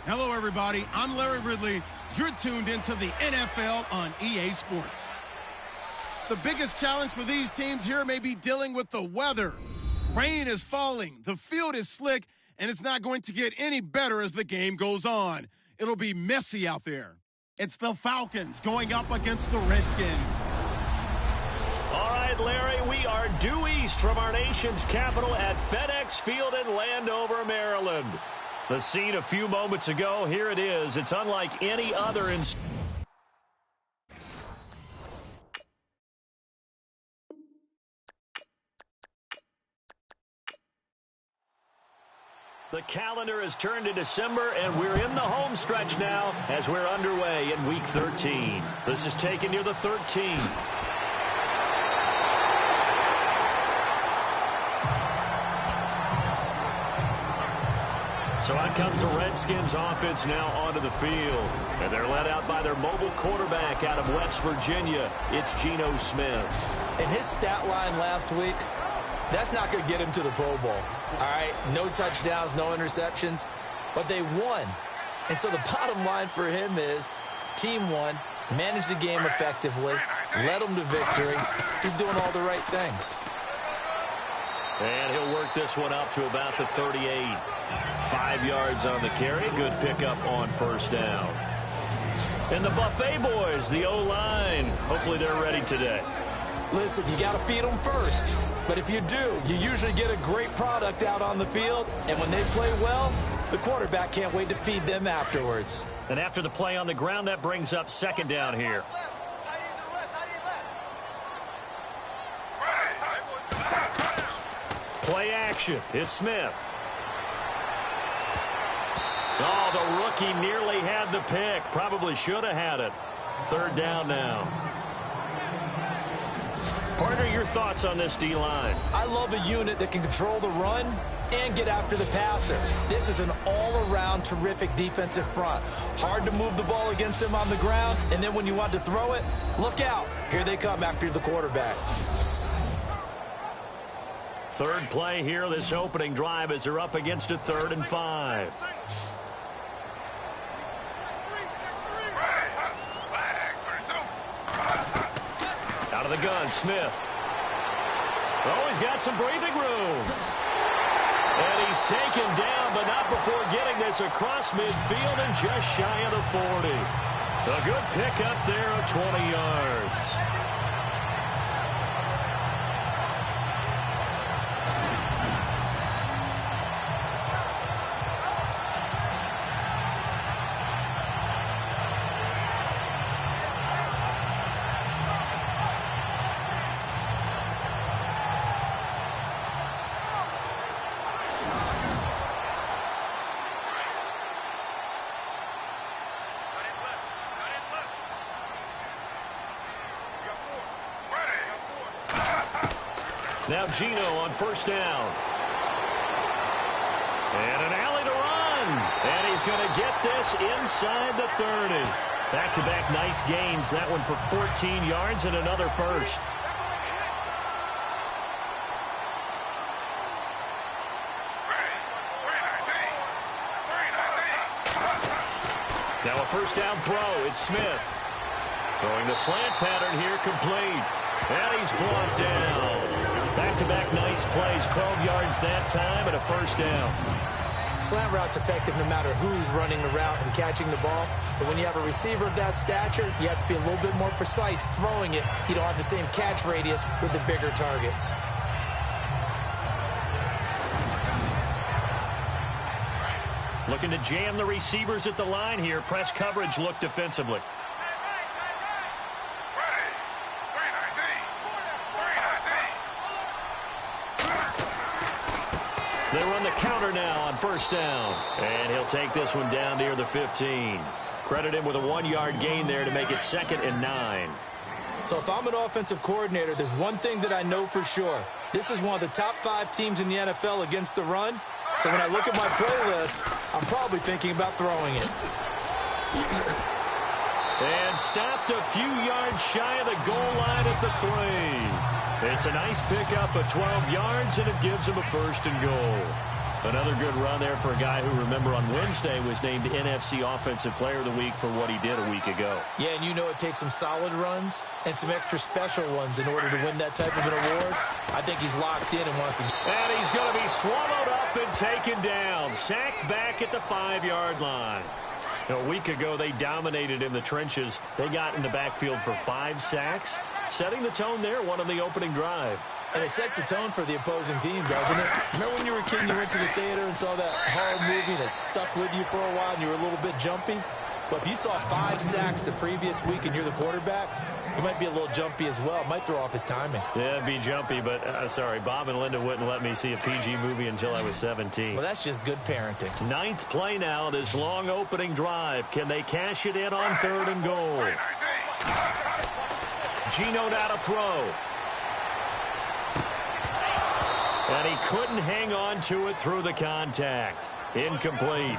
Hello, everybody. I'm Larry Ridley. You're tuned into the NFL on EA Sports. The biggest challenge for these teams here may be dealing with the weather. Rain is falling, the field is slick, and it's not going to get any better as the game goes on. It'll be messy out there. It's the Falcons going up against the Redskins. All right, Larry, we are due east from our nation's capital at FedEx Field in Landover, Maryland. The scene a few moments ago, here it is. It's unlike any other in... The calendar has turned to December, and we're in the home stretch now as we're underway in Week 13. This is taken near the 13th. So out comes the Redskins offense now onto the field. And they're led out by their mobile quarterback out of West Virginia. It's Geno Smith. And his stat line last week, that's not going to get him to the Pro Bowl. All right, no touchdowns, no interceptions, but they won. And so the bottom line for him is team won, managed the game effectively, led them to victory. He's doing all the right things. And he'll work this one up to about the 38. 5 yards on the carry. Good pickup on first down. And the Buffet boys, the O-line. Hopefully they're ready today. Listen, you got to feed them first. But if you do, you usually get a great product out on the field. And when they play well, the quarterback can't wait to feed them afterwards. And after the play on the ground, that brings up second down here. Play action. It's Smith. Oh, the rookie nearly had the pick. Probably should have had it. Third down now. Partner, your thoughts on this D-line? I love a unit that can control the run and get after the passer. This is an all-around terrific defensive front. Hard to move the ball against them on the ground, and then when you want to throw it, look out. Here they come after the quarterback. Third play here, this opening drive, as they're up against a 3rd and 5. Out of the gun, Smith. Oh, he's got some breathing room. And he's taken down, but not before getting this across midfield and just shy of the 40. A good pickup there of 20 yards. Now Geno on first down. And an alley to run. And he's going to get this inside the 30. Back-to-back nice gains. That one for 14 yards and another first. Now a first down throw. It's Smith. Throwing the slant pattern here complete. And he's blocked down. Back-to-back nice plays, 12 yards that time, and a first down. Slant route's effective no matter who's running the route and catching the ball. But when you have a receiver of that stature, you have to be a little bit more precise throwing it. You don't have the same catch radius with the bigger targets. Looking to jam the receivers at the line here. Press coverage look defensively. They run the counter now on first down. And he'll take this one down near the 15. Credit him with a 1-yard gain there to make it 2nd and 9. So if I'm an offensive coordinator, there's one thing that I know for sure. This is one of the top 5 teams in the NFL against the run. So when I look at my playlist, I'm probably thinking about throwing it. And stopped a few yards shy of the goal line at the 3. It's a nice pickup of 12 yards, and it gives him a 1st and goal. Another good run there for a guy who, remember, on Wednesday was named NFC Offensive Player of the Week for what he did a week ago. Yeah, and you know it takes some solid runs and some extra special ones in order to win that type of an award. I think he's locked in and wants to. And he's going to be swallowed up and taken down. Sacked back at the 5-yard line. A week ago, they dominated in the trenches. They got in the backfield for 5 sacks, setting the tone there, one on the opening drive. And it sets the tone for the opposing team, doesn't it? Remember when you were a kid and you went to the theater and saw that horror movie that stuck with you for a while and you were a little bit jumpy? Well, if you saw 5 sacks the previous week and you're the quarterback, you might be a little jumpy as well. It might throw off his timing. Yeah, it'd be jumpy, but sorry, Bob and Linda wouldn't let me see a PG movie until I was 17. Well, that's just good parenting. 9th play now, this long opening drive. Can they cash it in on 3rd and goal? Gino now to throw. And he couldn't hang on to it through the contact. Incomplete.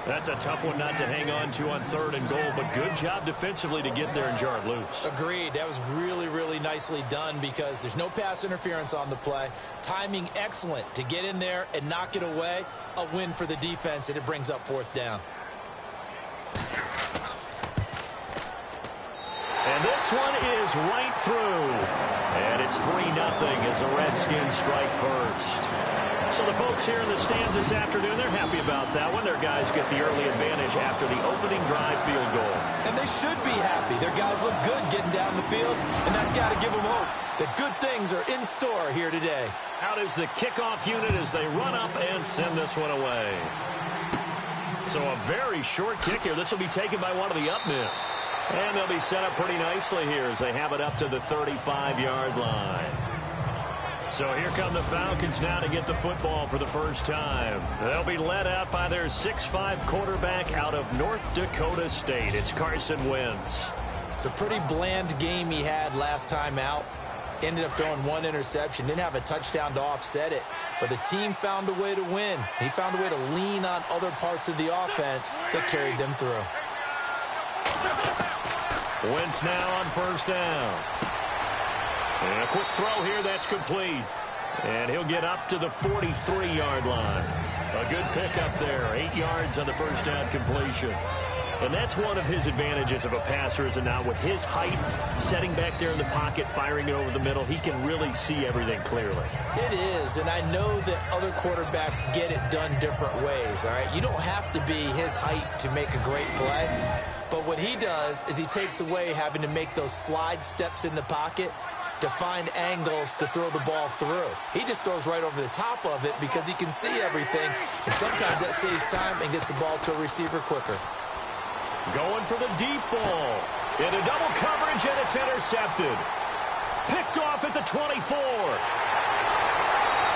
That's a tough one not to hang on to on 3rd and goal, but good job defensively to get there and jar it loose. Agreed. That was really, really nicely done because there's no pass interference on the play. Timing excellent to get in there and knock it away. A win for the defense, and it brings up 4th down. And this one is right through. And it's 3-0 as the Redskins strike first. So the folks here in the stands this afternoon, they're happy about that one. Their guys get the early advantage after the opening drive field goal. And they should be happy. Their guys look good getting down the field, and that's got to give them hope that good things are in store here today. Out is the kickoff unit as they run up and send this one away. So a very short kick here. This will be taken by one of the up men. And they'll be set up pretty nicely here as they have it up to the 35-yard line. So here come the Falcons now to get the football for the first time. They'll be led out by their 6'5" quarterback out of North Dakota State. It's Carson Wentz. It's a pretty bland game he had last time out. Ended up throwing 1 interception. Didn't have a touchdown to offset it. But the team found a way to win. He found a way to lean on other parts of the offense that carried them through. Wentz now on 1st down. And a quick throw here, that's complete. And he'll get up to the 43-yard line. A good pickup there, 8 yards on the 1st down completion. And that's one of his advantages of a passer, is it not? With his height, setting back there in the pocket, firing it over the middle, he can really see everything clearly. It is, and I know that other quarterbacks get it done different ways, all right? You don't have to be his height to make a great play. But what he does is he takes away having to make those slide steps in the pocket to find angles to throw the ball through. He just throws right over the top of it because he can see everything, and sometimes that saves time and gets the ball to a receiver quicker. Going for the deep ball. Into double coverage, and it's intercepted. Picked off at the 24.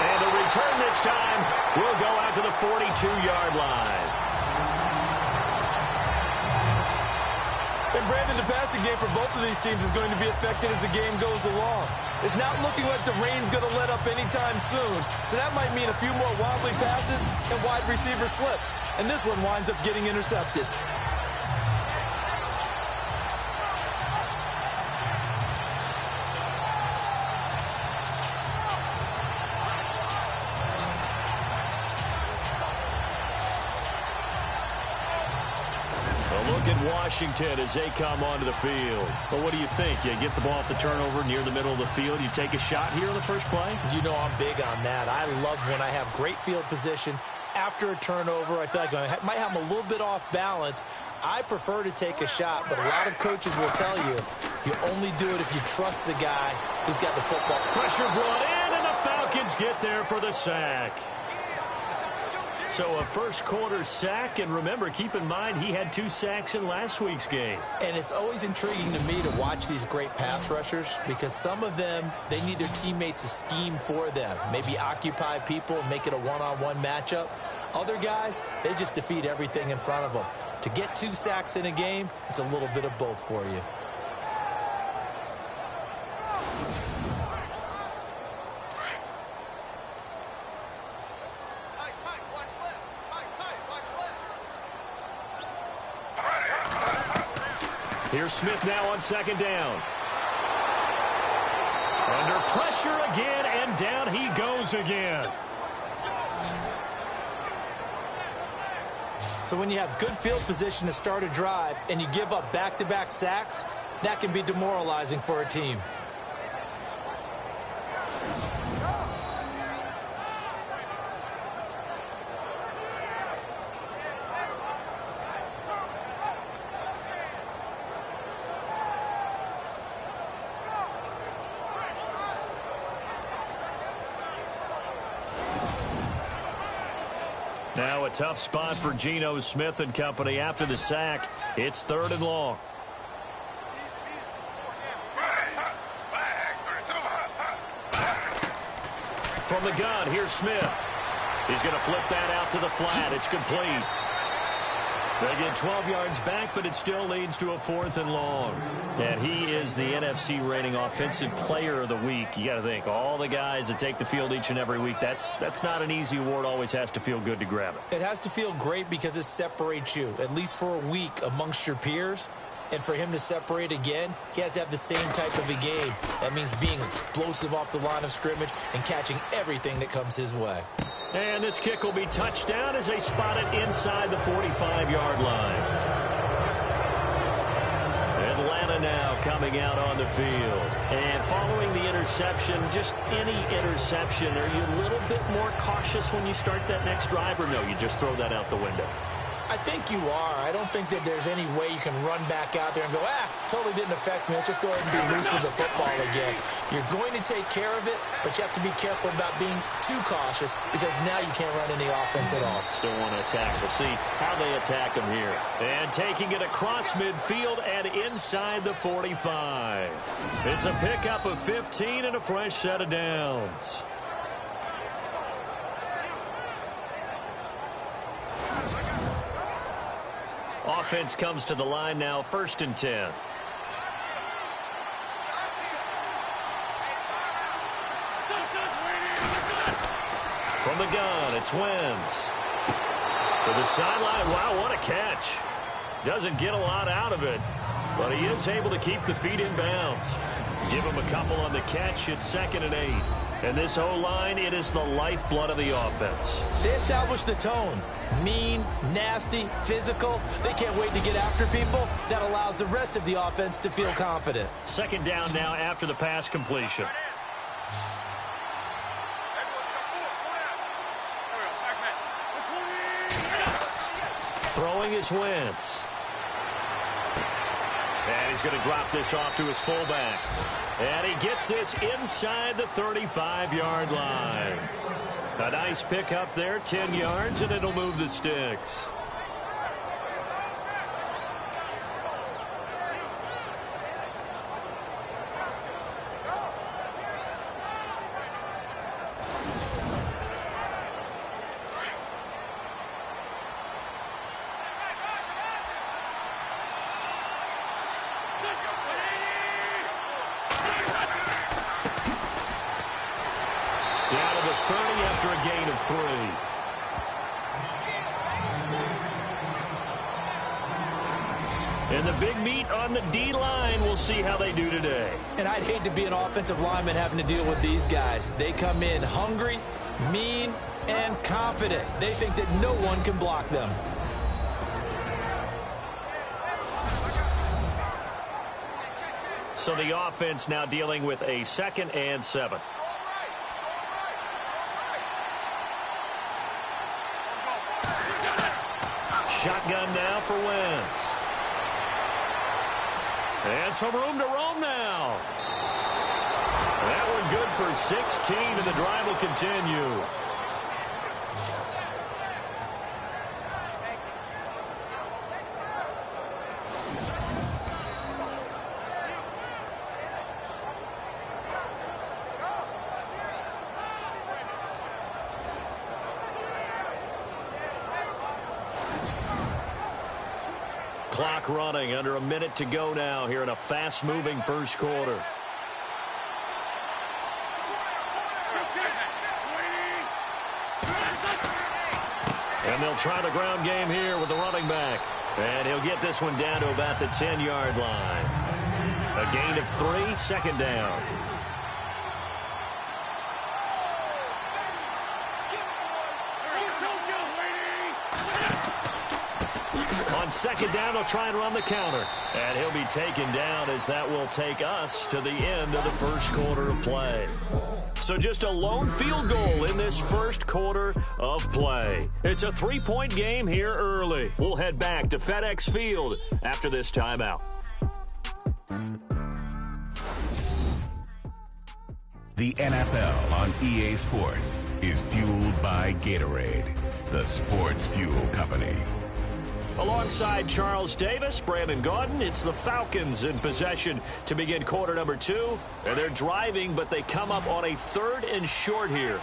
And the return this time will go out to the 42-yard line. And Brandon, the passing game for both of these teams is going to be affected as the game goes along. It's not looking like the rain's going to let up anytime soon. So that might mean a few more wobbly passes and wide receiver slips. And this one winds up getting intercepted. Look at Washington as they come onto the field. Well, what do you think? You get the ball off the turnover near the middle of the field. You take a shot here on the first play? You know I'm big on that. I love when I have great field position after a turnover. I feel like I might have them a little bit off balance. I prefer to take a shot, but a lot of coaches will tell you, you only do it if you trust the guy who's got the football. Pressure brought in, and the Falcons get there for the sack. So a first quarter sack, and remember, keep in mind, he had 2 sacks in last week's game. And it's always intriguing to me to watch these great pass rushers because some of them, they need their teammates to scheme for them. Maybe occupy people, make it a one-on-one matchup. Other guys, they just defeat everything in front of them. To get 2 sacks in a game, it's a little bit of both for you. Here's Smith now on 2nd down. Under pressure again, and down he goes again. So when you have good field position to start a drive and you give up back-to-back sacks, that can be demoralizing for a team. Now a tough spot for Geno Smith and company after the sack. It's 3rd and long. From the gun, here's Smith. He's going to flip that out to the flat. It's complete. They get 12 yards back, but it still leads to a 4th and long. And he is the NFC rating offensive player of the week. You got to think, all the guys that take the field each and every week, that's not an easy award. Always has to feel good to grab it. It has to feel great because it separates you, at least for a week, amongst your peers. And for him to separate again, he has to have the same type of a game. That means being explosive off the line of scrimmage and catching everything that comes his way. And this kick will be touchdown as they spot it inside the 45-yard line. Atlanta now coming out on the field. And following the interception, just any interception, are you a little bit more cautious when you start that next drive, or no, you just throw that out the window? I think you are. I don't think that there's any way you can run back out there and go, totally didn't affect me. Let's just go ahead and be loose with the football again. You're going to take care of it, but you have to be careful about being too cautious because now you can't run any offense at all. Still want to attack. We'll see how they attack him here. And taking it across midfield and inside the 45. It's a pickup of 15 and a fresh set of downs. Offense comes to the line now, 1st and 10. From the gun, it's Wentz. To the sideline. Wow, what a catch. Doesn't get a lot out of it, but he is able to keep the feet in bounds. Give him a couple on the catch. It's 2nd and 8. And this O-line, it is the lifeblood of the offense. They establish the tone. Mean, nasty, physical. They can't wait to get after people. That allows the rest of the offense to feel confident. 2nd down now after the pass completion. Throwing is Wentz. And he's going to drop this off to his fullback. And he gets this inside the 35-yard line. A nice pick up there, 10 yards, and it'll move the sticks. Down to the 30 after a gain of 3. And the big meat on the D-line. We'll see how they do today. And I'd hate to be an offensive lineman having to deal with these guys. They come in hungry, mean, and confident. They think that no one can block them. So the offense now dealing with a 2nd and 7. Shotgun now for Wentz. And some room to roam now. That one good for 16, and the drive will continue. Clock running, under a minute to go now here in a fast-moving first quarter. And they'll try the ground game here with the running back. And he'll get this one down to about the 10-yard line. A gain of 3, 2nd down. On second down, they'll try and run the counter. And he'll be taken down as that will take us to the end of the first quarter of play. So just a lone field goal in this first quarter of play. It's a 3-point game here early. We'll head back to FedEx Field after this timeout. The NFL on EA Sports is fueled by Gatorade, the sports fuel company. Alongside Charles Davis, Brandon Gaudin, it's the Falcons in possession to begin quarter number 2. And they're driving, but they come up on a 3rd and short here.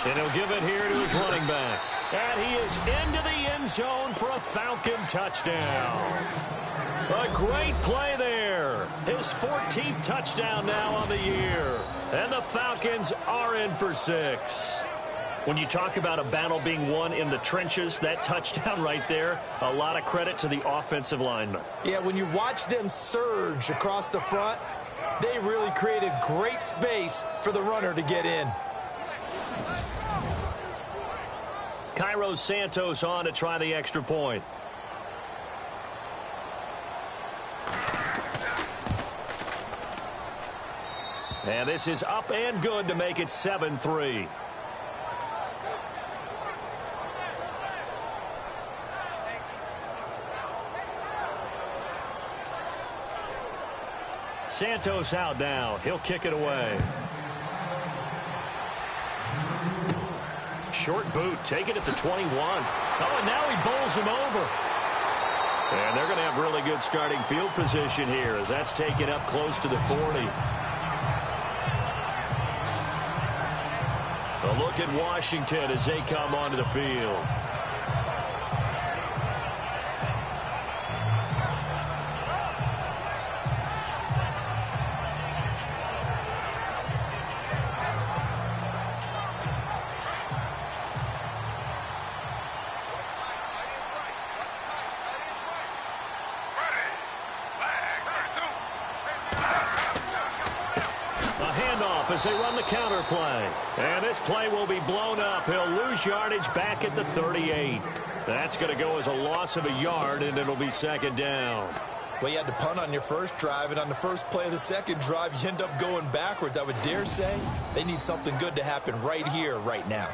And he'll give it here to his running back. And he is into the end zone for a Falcon touchdown. A great play there. His 14th touchdown now on the year. And the Falcons are in for 6. When you talk about a battle being won in the trenches, that touchdown right there, a lot of credit to the offensive linemen. Yeah, when you watch them surge across the front, they really created great space for the runner to get in. Cairo Santos on to try the extra point. And this is up and good to make it 7-3. Santos out now. He'll kick it away. Short boot, take it at the 21. Oh, and now he bowls him over. And they're going to have really good starting field position here as that's taken up close to the 40. A look at Washington as they come onto the field. As they run the counter play. And this play will be blown up. He'll lose yardage back at the 38. That's going to go as a loss of a yard, and it'll be second down. Well, you had to punt on your first drive, and on the first play of the second drive, you end up going backwards. I would dare say they need something good to happen right here, right now.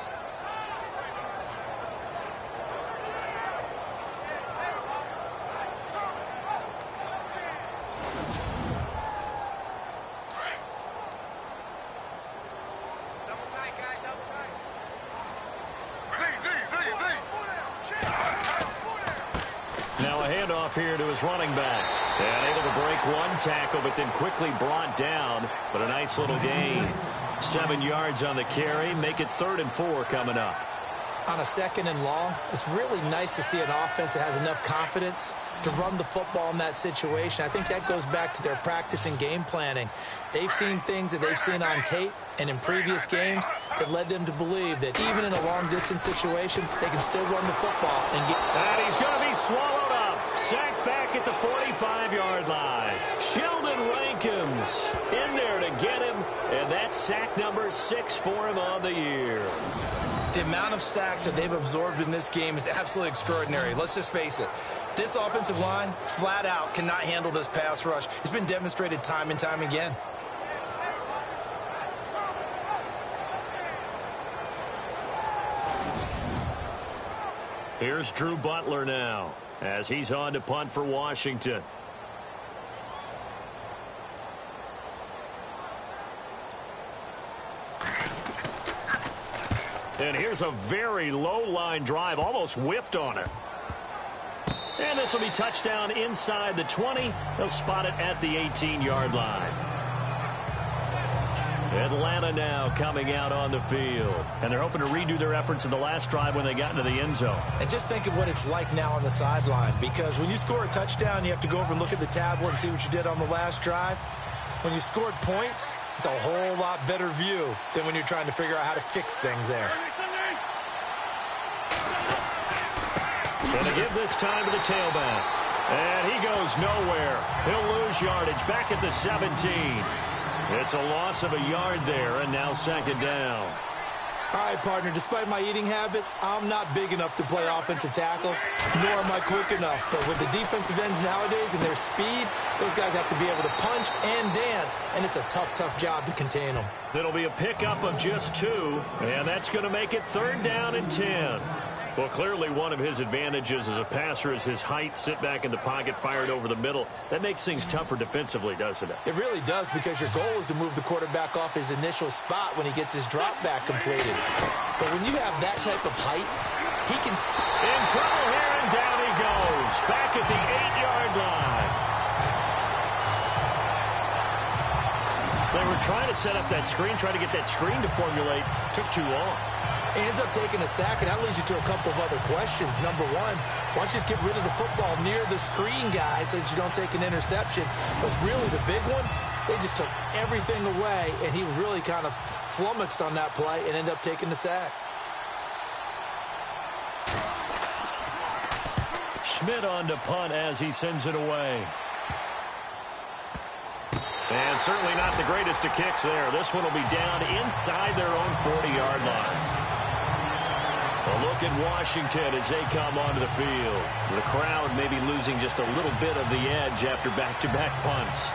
Here to his running back. And able to break one tackle, but then quickly brought down. But a nice little gain. 7 yards on the carry. Make it 3rd and 4 coming up. On a 2nd and long, it's really nice to see an offense that has enough confidence to run the football in that situation. I think that goes back to their practice and game planning. They've seen things that they've seen on tape and in previous games that led them to believe that even in a long-distance situation, they can still run the football and get... And he's going to be swallowed up. Sacked back at the 45-yard line. Sheldon Rankins in there to get him, and that's sack number 6 for him on the year. The amount of sacks that they've absorbed in this game is absolutely extraordinary. Let's just face it. This offensive line, flat out, cannot handle this pass rush. It's been demonstrated time and time again. Here's Drew Butler now as he's on to punt for Washington. And here's a very low line drive, almost whiffed on it. And this will be touchdown inside the 20. They'll spot it at the 18-yard line. Atlanta now coming out on the field. And they're hoping to redo their efforts in the last drive when they got into the end zone. And just think of what it's like now on the sideline, because when you score a touchdown, you have to go over and look at the tablet and see what you did on the last drive. When you scored points, it's a whole lot better view than when you're trying to figure out how to fix things there. Going to give this time to the tailback. And he goes nowhere. He'll lose yardage back at the 17. It's a loss of a yard there, and now second down. All right, partner, despite my eating habits, I'm not big enough to play offensive tackle, nor am I quick enough. But with the defensive ends nowadays and their speed, those guys have to be able to punch and dance, and it's a tough, tough job to contain them. It'll be a pickup of just 2, and that's going to make it 3rd down and 10. Well, clearly one of his advantages as a passer is his height, sit back in the pocket, fired over the middle. That makes things tougher defensively, doesn't it? It really does, because your goal is to move the quarterback off his initial spot when he gets his drop back completed. But when you have that type of height, he can... In trouble here, and down he goes. Back at the 8-yard line. They were trying to set up that screen, trying to get that screen to formulate. Took too long. He ends up taking a sack, and that leads you to a couple of other questions. Number one, why don't you just get rid of the football near the screen guy so that you don't take an interception? But really the big one, they just took everything away, and he was really kind of flummoxed on that play and ended up taking the sack. Schmidt on to punt as he sends it away. And certainly not the greatest of kicks there. This one will be down inside their own 40-yard line. A look at Washington as they come onto the field. The crowd may be losing just a little bit of the edge after back-to-back punts.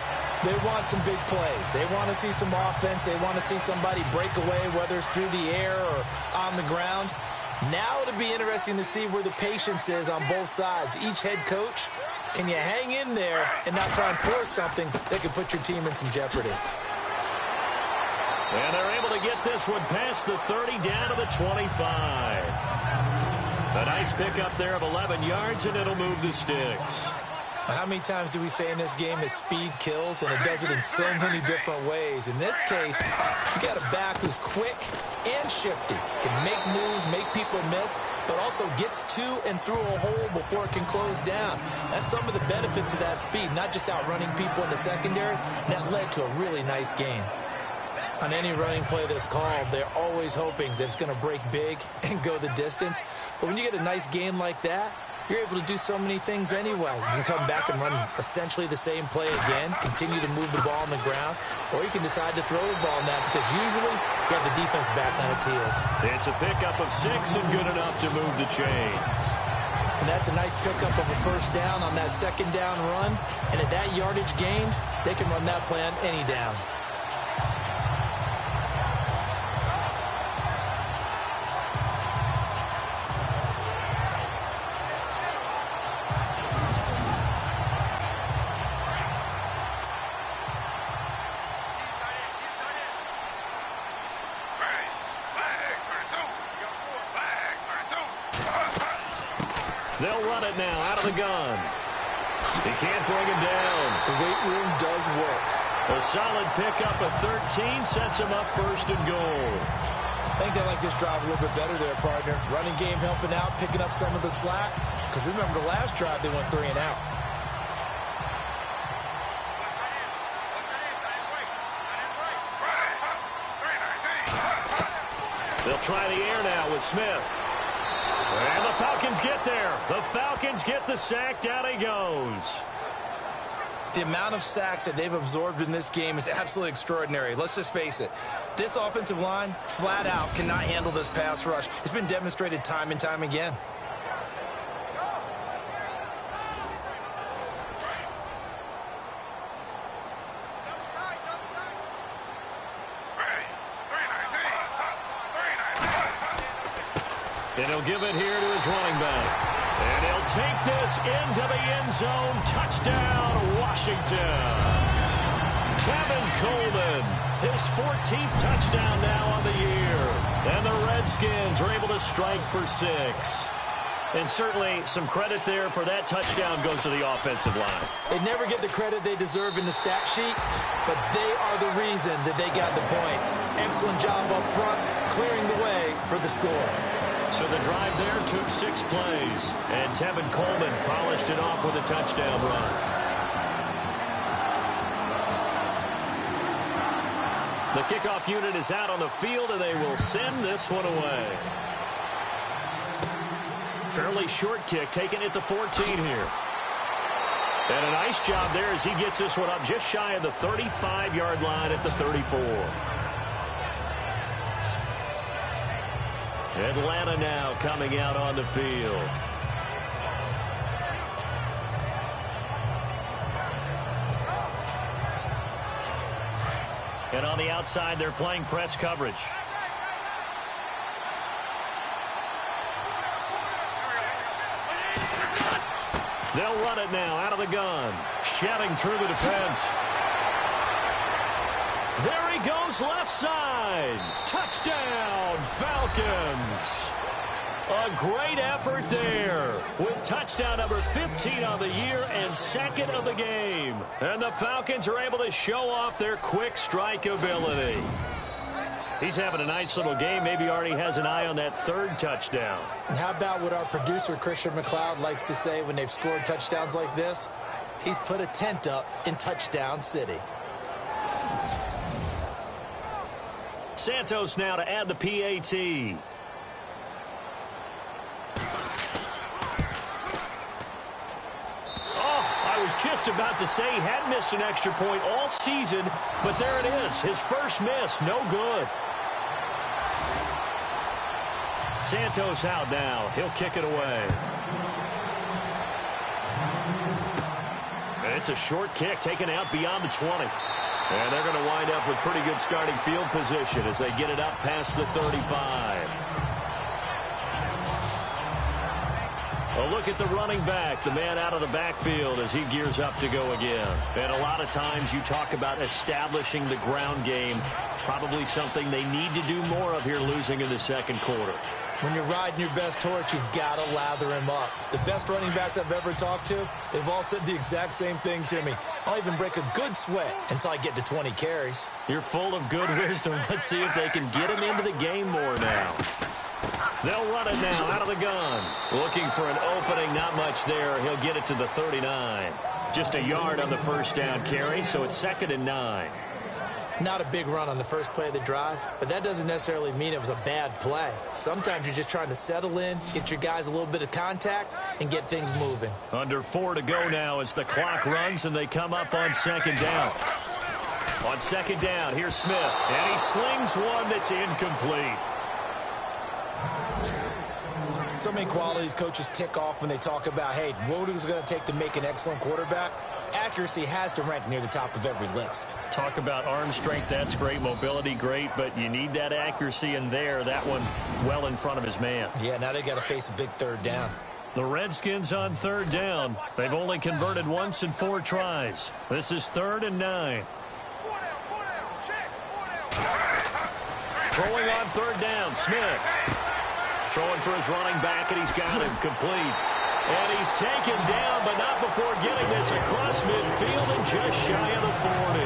They want some big plays. They want to see some offense. They want to see somebody break away, whether it's through the air or on the ground. Now it'll be interesting to see where the patience is on both sides. Each head coach, can you hang in there and not try and force something that could put your team in some jeopardy? And they're able to get this one past the 30 down to the 25. A nice pickup there of 11 yards, and it'll move the sticks. How many times do we say in this game that speed kills, and it does it in so many different ways? In this case, you got a back who's quick and shifty, can make moves, make people miss, but also gets to and through a hole before it can close down. That's some of the benefits of that speed, not just outrunning people in the secondary. And that led to a really nice gain. On any running play that's called, they're always hoping that it's going to break big and go the distance. But when you get a nice gain like that, you're able to do so many things anyway. You can come back and run essentially the same play again, continue to move the ball on the ground, or you can decide to throw the ball now because usually you have the defense back on its heels. It's a pickup of 6 and good enough to move the chains. And that's a nice pickup of a first down on that second down run. And at that yardage gained, they can run that play on any down. They'll run it now out of the gun. He can't bring him down. The weight room does work. A solid pickup of 13 sets him up first and goal. I think they like this drive a little bit better there, partner. Running game helping out, picking up some of the slack. Because remember, the last drive they went 3 and out. They'll try the air now with Smith. And the Falcons get there. The Falcons get the sack. Down he goes. The amount of sacks that they've absorbed in this game is absolutely extraordinary. Let's just face it. This offensive line, flat out, cannot handle this pass rush. It's been demonstrated time and time again. And he'll give it here to his running back. And he'll take this into the end zone. Touchdown, Washington. Tevin Coleman, his 14th touchdown now on the year. And the Redskins are able to strike for 6. And certainly some credit there for that touchdown goes to the offensive line. They never get the credit they deserve in the stat sheet, but they are the reason that they got the points. Excellent job up front, clearing the way for the score. So the drive there took 6 plays, and Tevin Coleman polished it off with a touchdown run. The kickoff unit is out on the field, and they will send this one away. Fairly short kick, taken at the 14 here. And a nice job there as he gets this one up just shy of the 35-yard line at the 34. Atlanta now coming out on the field. And on the outside, they're playing press coverage. They'll run it now out of the gun. Shedding through the defense. There he goes left side. Touchdown, Falcons. A great effort there with touchdown number 15 on the year and second of the game. And the Falcons are able to show off their quick strike ability. He's having a nice little game. Maybe already has an eye on that third touchdown. And how about what our producer, Christian McLeod, likes to say when they've scored touchdowns like this? He's put a tent up in Touchdown City. Santos now to add the PAT. I was just about to say he had missed an extra point all season, but there it is. His first miss, no good. Santos out now. He'll kick it away. And it's a short kick taken out beyond the 20. And they're going to wind up with pretty good starting field position as they get it up past the 35. A look at the running back, the man out of the backfield as he gears up to go again. And a lot of times you talk about establishing the ground game, probably something they need to do more of here losing in the second quarter. When you're riding your best horse, you've got to lather him up. The best running backs I've ever talked to, they've all said the exact same thing to me. I'll even break a good sweat until I get to 20 carries. You're full of good wisdom. Let's see if they can get him into the game more now. They'll run it now out of the gun. Looking for an opening, not much there. He'll get it to the 39. Just a yard on the first down carry, so it's 2nd and 9. Not a big run on the first play of the drive, but that doesn't necessarily mean it was a bad play. Sometimes you're just trying to settle in, get your guys a little bit of contact, and get things moving. Under 4 to go now as the clock runs and they come up on 2nd down. On 2nd down, here's Smith, and he slings one that's incomplete. So many qualities coaches tick off when they talk about, hey, what is it going to take to make an excellent quarterback? Accuracy has to rank near the top of every list. Talk about arm strength, that's great. Mobility, great, but you need that accuracy in there. That one well in front of his man. Yeah, now they got to face a big 3rd down. The Redskins on 3rd down. They've only converted once in 4 tries. This is 3rd and 9. Throwing on 3rd down, Smith. Throwing for his running back, and he's got him complete. And he's taken down, but not before getting this across midfield and just shy of the 40.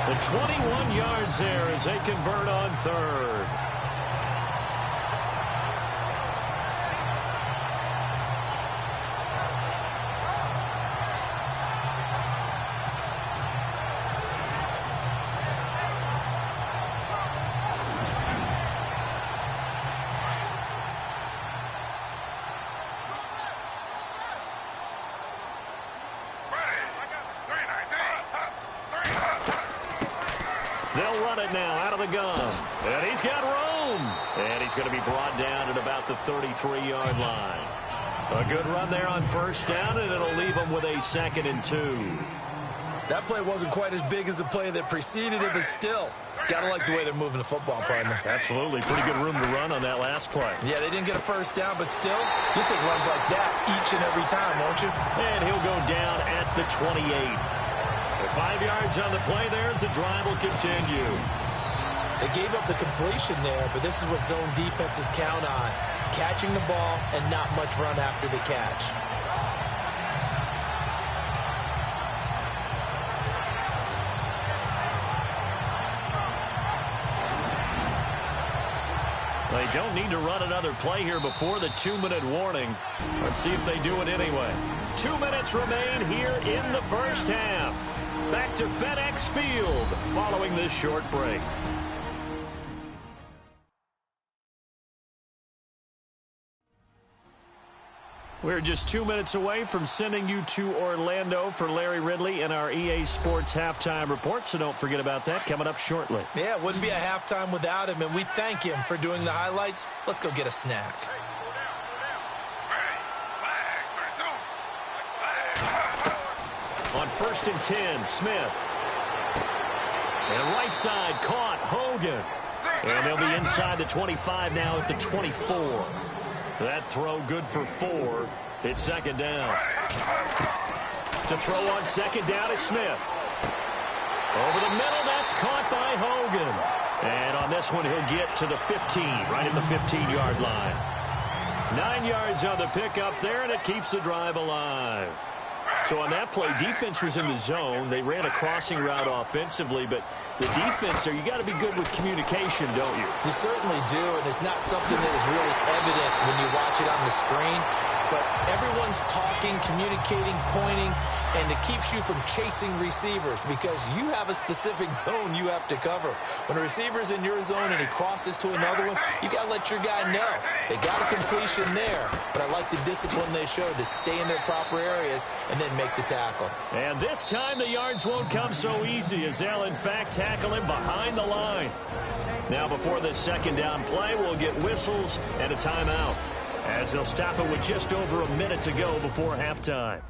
The 21 yards there as they convert on 3rd. They'll run it now out of the gun. And he's got room. And he's going to be brought down at about the 33-yard line. A good run there on 1st down, and it'll leave him with a 2nd and 2. That play wasn't quite as big as the play that preceded it, but still, got to like the way they're moving the football, partner. Absolutely. Pretty good room to run on that last play. Yeah, they didn't get a 1st down, but still, you'll take runs like that each and every time, won't you? And he'll go down at the 28. 5 yards on the play there as the drive will continue. They gave up the completion there, but this is what zone defenses count on. Catching the ball and not much run after the catch. They don't need to run another play here before the 2-minute warning. Let's see if they do it anyway. 2 minutes remain here in the first half. Back to FedEx Field following this short break. We're just 2 minutes away from sending you to Orlando for Larry Ridley and our EA Sports Halftime Report, so don't forget about that coming up shortly. Yeah, it wouldn't be a halftime without him, and we thank him for doing the highlights. Let's go get a snack. On 1st and 10, Smith. And right side caught, Hogan. And they'll be inside the 25 now at the 24. That throw good for 4. It's second down. To throw on second down is Smith. Over the middle, that's caught by Hogan. And on this one, he'll get to the 15, right at the 15-yard line. 9 yards on the pickup there, and it keeps the drive alive. So on that play, defense was in the zone. They ran a crossing route offensively, but the defense there, you got to be good with communication, don't you? You certainly do, and it's not something that is really evident when you watch it on the screen. But everyone's talking, communicating, pointing, and it keeps you from chasing receivers because you have a specific zone you have to cover. When a receiver's in your zone and he crosses to another one, you got to let your guy know. They got a completion there, but I like the discipline they showed to stay in their proper areas and then make the tackle. And this time the yards won't come so easy as they'll, in fact, tackle him behind the line. Now, before this second down play, we'll get whistles and a timeout, as they'll stop it with just over a minute to go before halftime.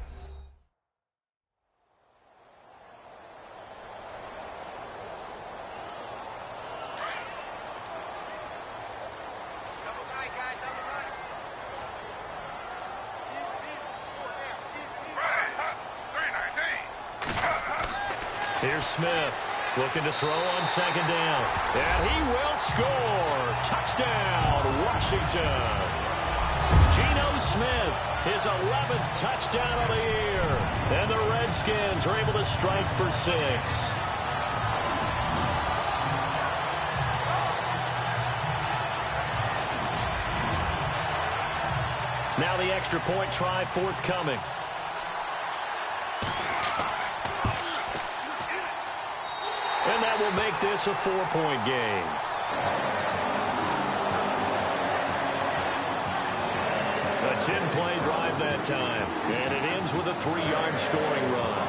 Here's Smith looking to throw on second down. And he will score. Touchdown, Washington. Geno Smith, his 11th touchdown of the year. And the Redskins are able to strike for 6. Now the extra point try forthcoming. And that will make this a 4-point game. A 10-play drive that time. And it ends with a 3-yard scoring run.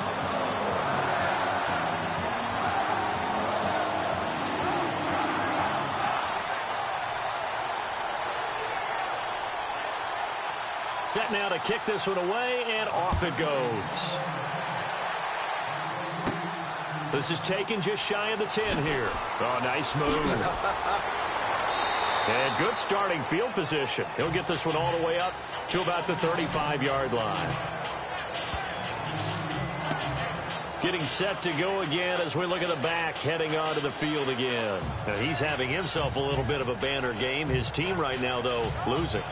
Set now to kick this one away, and off it goes. This is taken just shy of the 10 here. Oh, nice move. And good starting field position. He'll get this one all the way up to about the 35-yard line. Getting set to go again as we look at the back heading onto the field again. Now, he's having himself a little bit of a banner game. His team right now, though, losing.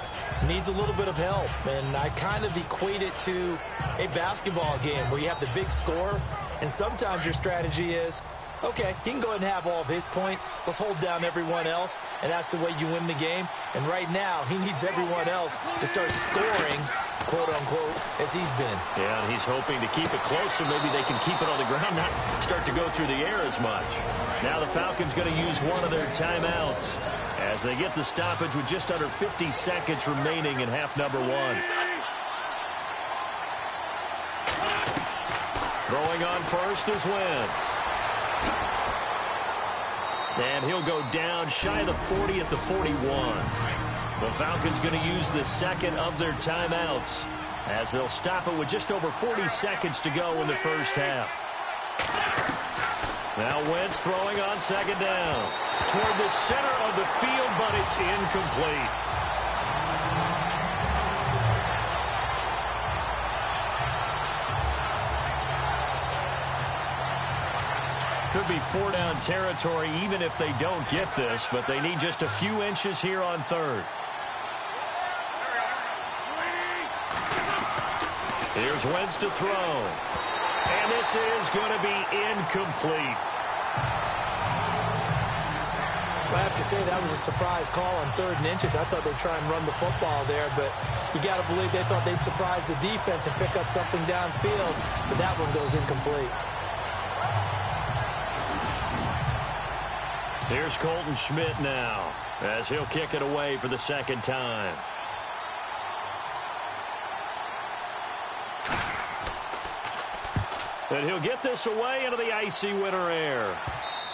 Needs a little bit of help, and I kind of equate it to a basketball game where you have the big score, and sometimes your strategy is, okay, he can go ahead and have all of his points. Let's hold down everyone else, and that's the way you win the game. And right now, he needs everyone else to start scoring, quote-unquote, as he's been. Yeah, and he's hoping to keep it close so maybe they can keep it on the ground, not start to go through the air as much. Now the Falcons going to use one of their timeouts as they get the stoppage with just under 50 seconds remaining in half number 1. Throwing on first is Wentz. And he'll go down shy of the 40 at the 41. The Falcons going to use the second of their timeouts as they'll stop it with just over 40 seconds to go in the first half. Now Wentz throwing on second down. Toward the center of the field, but it's incomplete. Could be 4-down territory even if they don't get this, but they need just a few inches here on third. Here's Wentz to throw. And this is going to be incomplete. I have to say that was a surprise call on 3rd and inches. I thought they'd try and run the football there, but you got to believe they thought they'd surprise the defense and pick up something downfield, but that one goes incomplete. Here's Colton Schmidt now as he'll kick it away for the second time. And he'll get this away into the icy winter air.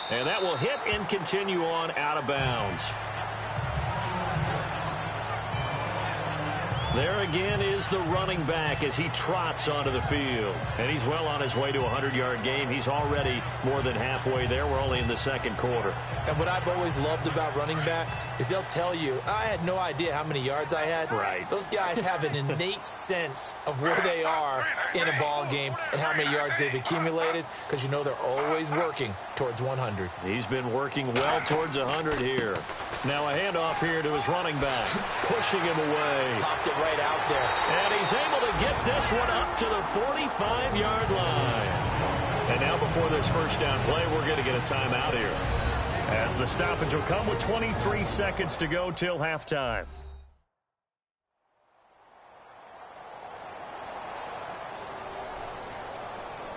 And that will hit and continue on out of bounds. There again is the running back as he trots onto the field. And he's well on his way to a 100-yard game. He's already more than halfway there. We're only in the second quarter. And what I've always loved about running backs is they'll tell you, I had no idea how many yards I had. Right. Those guys have an innate sense of where they are in a ball game and how many yards they've accumulated, because you know they're always working towards 100. He's been working well towards 100 here. Now a handoff here to his running back, pushing him away. Popped it right out there. And he's able to get this one up to the 45-yard line. And now before this first down play, we're going to get a timeout here, as the stoppage will come with 23 seconds to go till halftime.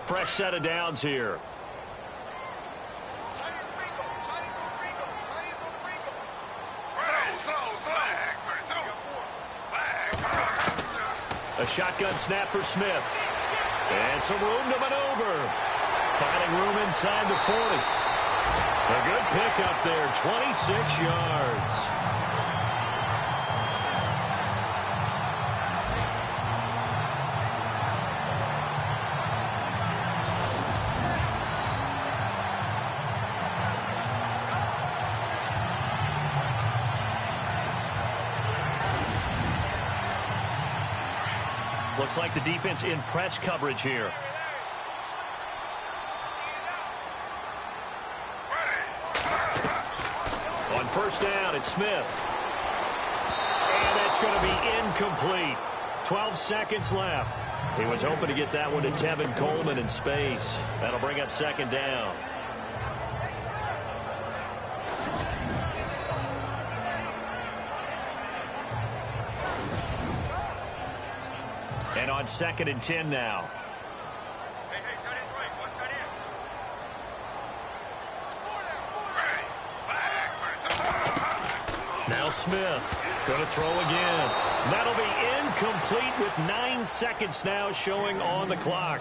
Fresh set of downs here. A shotgun snap for Smith. And some room to maneuver. Finding room inside the 40. A good pickup there, 26 yards. Looks like the defense in press coverage here. On first down, it's Smith. And that's going to be incomplete. 12 seconds left. He was hoping to get that one to Tevin Coleman in space. That'll bring up second down. And on 2nd and 10 now. Now Smith going to throw again. That'll be incomplete with 9 seconds now showing on the clock.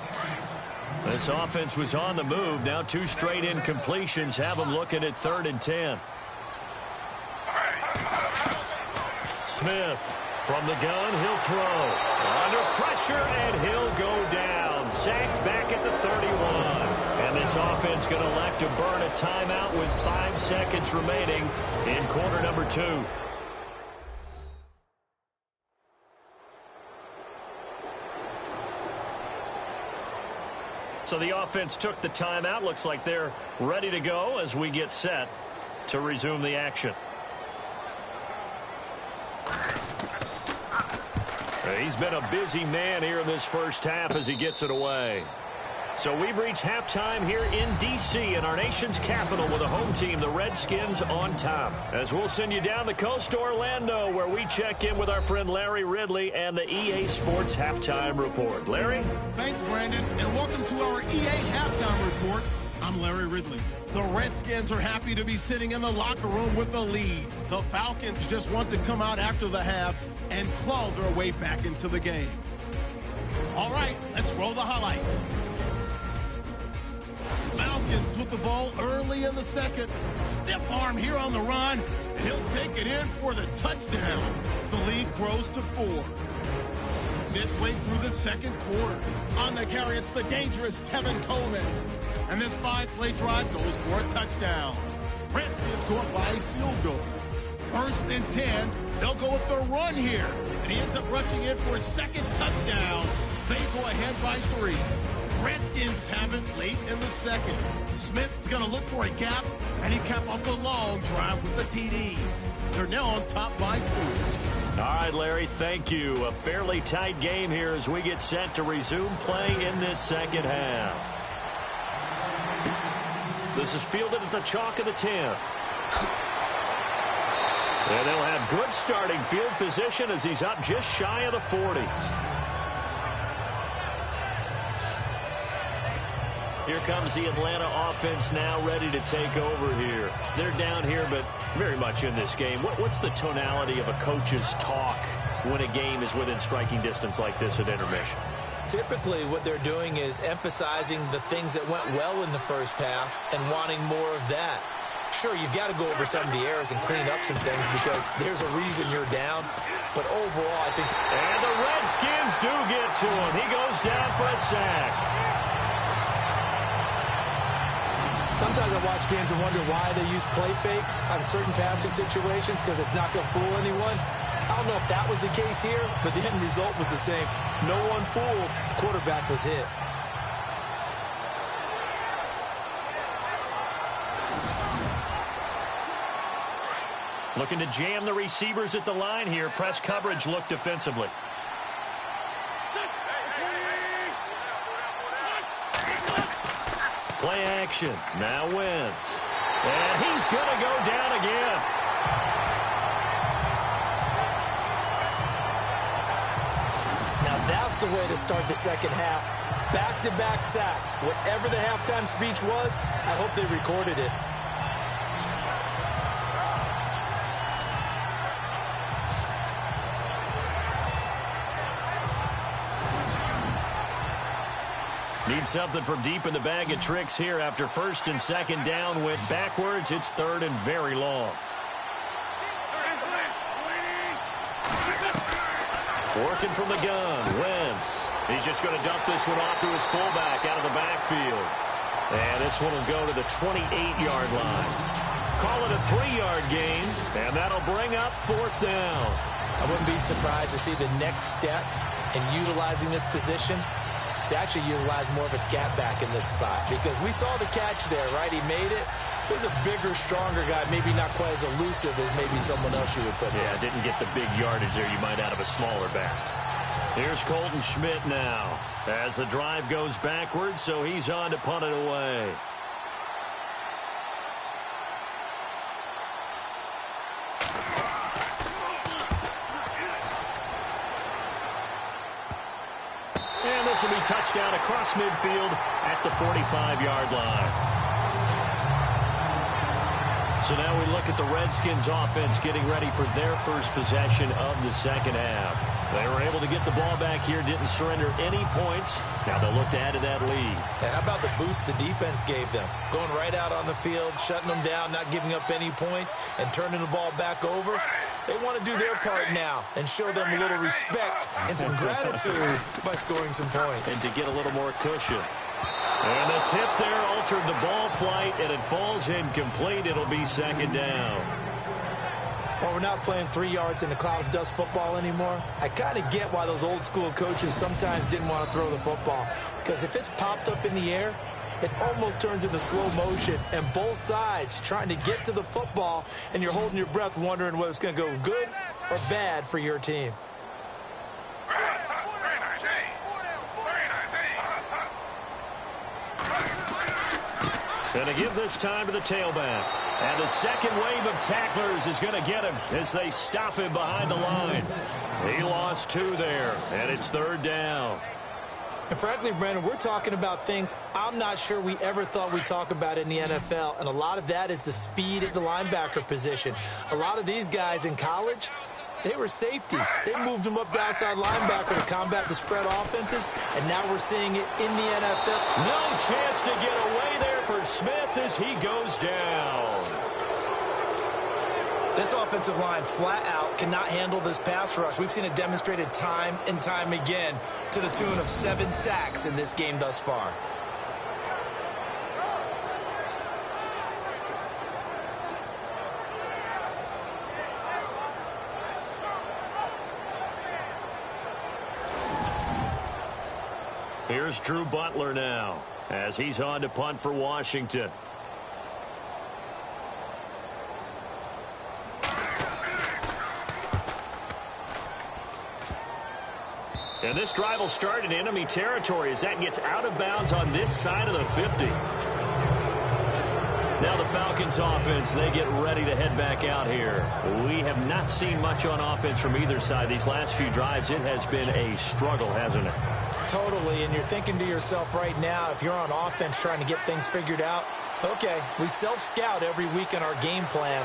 This offense was on the move. Now 2 straight incompletions have them looking at 3rd and 10. Smith from the gun, he'll throw. Under pressure, and he'll go down. Sacked back at the 31. And this offense going to elect to burn a timeout with 5 seconds remaining in quarter number 2. So the offense took the timeout. Looks like they're ready to go as we get set to resume the action. He's been a busy man here in this first half as he gets it away. So we've reached halftime here in D.C. in our nation's capital with a home team, the Redskins, on top. As we'll send you down the coast to Orlando, where we check in with our friend Larry Ridley and the EA Sports Halftime Report. Larry? Thanks, Brandon, and welcome to our EA Halftime Report. I'm Larry Ridley. The Redskins are happy to be sitting in the locker room with the lead. The Falcons just want to come out after the half and claw their way back into the game. All right, let's roll the highlights. Falcons with the ball early in the second. Stiff arm here on the run. He'll take it in for the touchdown. The lead grows to 4. Midway through the second quarter. On the carry, it's the dangerous Tevin Coleman. And this 5-play drive goes for a touchdown. Redskins go up by a field goal. 1st and 10. They'll go with their run here. And he ends up rushing in for a second touchdown. They go ahead by 3. Redskins have it late in the second. Smith's going to look for a gap, and he cap off the long drive with the TD. They're now on top by 4. All right, Larry, thank you. A fairly tight game here as we get set to resume play in this second half. This is fielded at the chalk of the 10. And they'll have good starting field position as he's up just shy of the 40. Here comes the Atlanta offense now ready to take over here. They're down here, but very much in this game. What's the tonality of a coach's talk when a game is within striking distance like this at intermission? Typically, what they're doing is emphasizing the things that went well in the first half and wanting more of that. Sure, you've got to go over some of the errors and clean up some things because there's a reason you're down. But overall, I think... And the Redskins do get to him. He goes down for a sack. Sometimes I watch games and wonder why they use play fakes on certain passing situations because it's not going to fool anyone. I don't know if that was the case here, but the end result was the same. No one fooled. The quarterback was hit. Looking to jam the receivers at the line here. Press coverage look defensively. Play action. Now Wentz. And he's going to go down again. Now that's the way to start the second half. Back-to-back sacks. Whatever the halftime speech was, I hope they recorded it. Need something from deep in the bag of tricks here after first and second down went backwards. It's third and very long. Working from the gun, Wentz. He's just going to dump this one off to his fullback out of the backfield. And this one will go to the 28-yard line. Call it a 3-yard gain, and that'll bring up fourth down. I wouldn't be surprised to see the next step in utilizing this position is to actually utilize more of a scat back in this spot. Because we saw the catch there, right? He made it. He was a bigger, stronger guy, maybe not quite as elusive as maybe someone else you would put there. Didn't get the big yardage there you might out of a smaller back. Here's Colton Schmidt now as the drive goes backwards, so he's on to punt it away. And this will be touchdown across midfield at the 45-yard line. So now we look at the Redskins offense getting ready for their first possession of the second half. They were able to get the ball back here, didn't surrender any points. Now they'll look to add to that lead. And how about the boost the defense gave them? Going right out on the field, shutting them down, not giving up any points, and turning the ball back over. They want to do their part now and show them a little respect and some gratitude by scoring some points. And to get a little more cushion. And the tip there altered the ball flight, and it falls incomplete. It'll be second down. Well, we're not playing 3 yards in a cloud of dust football anymore. I kind of get why those old school coaches sometimes didn't want to throw the football. Because if it's popped up in the air, it almost turns into slow motion. And both sides trying to get to the football, and you're holding your breath wondering whether it's going to go good or bad for your team. Going to give this time to the tailback. And the second wave of tacklers is going to get him as they stop him behind the line. He lost 2 there, and it's third down. And frankly, Brandon, we're talking about things I'm not sure we ever thought we'd talk about in the NFL. And a lot of that is the speed at the linebacker position. A lot of these guys in college, they were safeties. They moved them up to outside linebacker to combat the spread offenses, and now we're seeing it in the NFL. No chance to get away there for Smith as he goes down. This offensive line flat out cannot handle this pass rush. We've seen it demonstrated time and time again to the tune of 7 sacks in this game thus far. Here's Drew Butler now as he's on to punt for Washington. And this drive will start in enemy territory as that gets out of bounds on this side of the 50. Now the Falcons offense, they get ready to head back out here. We have not seen much on offense from either side. These last few drives, it has been a struggle, hasn't it? Totally, and you're thinking to yourself right now, if you're on offense trying to get things figured out, okay, we self-scout every week in our game plan.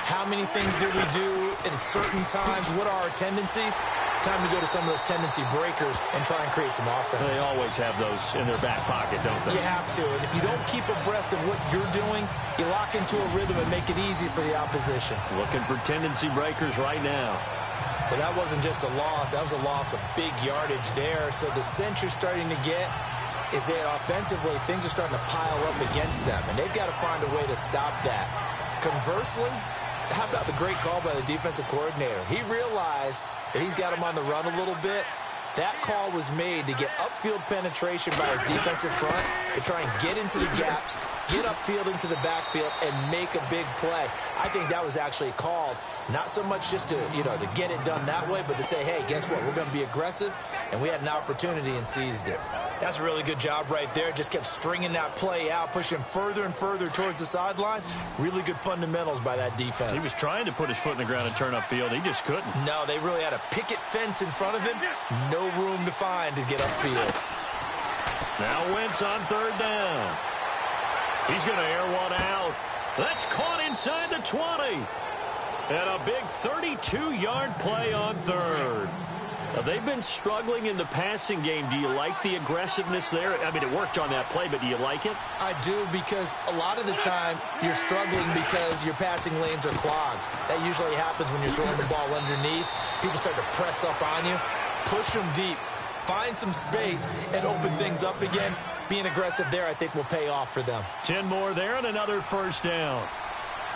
How many things do we do at certain times? What are our tendencies? time to go to some of those tendency breakers and try and create some offense. They always have those in their back pocket, don't they? You have to, and if you don't keep abreast of what you're doing, you lock into a rhythm and make it easy for the opposition. Looking for tendency breakers right now. Well, that wasn't just a loss. That was a loss of big yardage there. So the sense you're starting to get is that offensively, things are starting to pile up against them, and they've got to find a way to stop that. Conversely, how about the great call by the defensive coordinator? He realized that he's got him on the run a little bit. That call was made to get upfield penetration by his defensive front to try and get into the gaps, get upfield into the backfield, and make a big play. I think that was actually called, not so much just to, to get it done that way, but to say, hey, guess what? We're going to be aggressive, and we had an opportunity and seized it. That's a really good job right there. Just kept stringing that play out, pushing further and further towards the sideline. Really good fundamentals by that defense. He was trying to put his foot in the ground and turn upfield. He just couldn't. No, they really had a picket fence in front of him. No room to find to get upfield. Now Wentz on third down. He's going to air one out. That's caught inside the 20. And a big 32-yard play on third. Now, they've been struggling in the passing game. Do you like the aggressiveness there? I mean, it worked on that play, but do you like it? I do, because a lot of the time you're struggling because your passing lanes are clogged. That usually happens when you're throwing the ball underneath. People start to press up on you. Push them deep. Find some space and open things up again. Being aggressive there, I think, will pay off for them. 10 more there and another first down.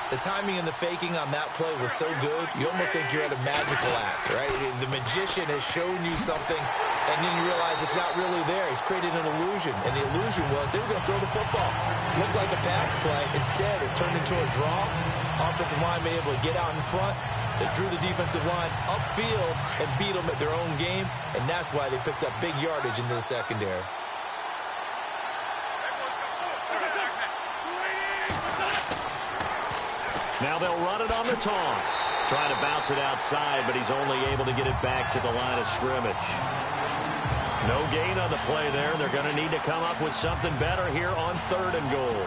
The timing and the faking on that play was so good, you almost think you're at a magical act, right? The magician has shown you something, and then you realize it's not really there. He's created an illusion, and the illusion was they were going to throw the football. Looked like a pass play. Instead, it turned into a draw. Offensive lineman able to get out in front. They drew the defensive line upfield and beat them at their own game, and that's why they picked up big yardage into the secondary. Now they'll run it on the toss. Trying to bounce it outside, but he's only able to get it back to the line of scrimmage. No gain on the play there. They're going to need to come up with something better here on third and goal.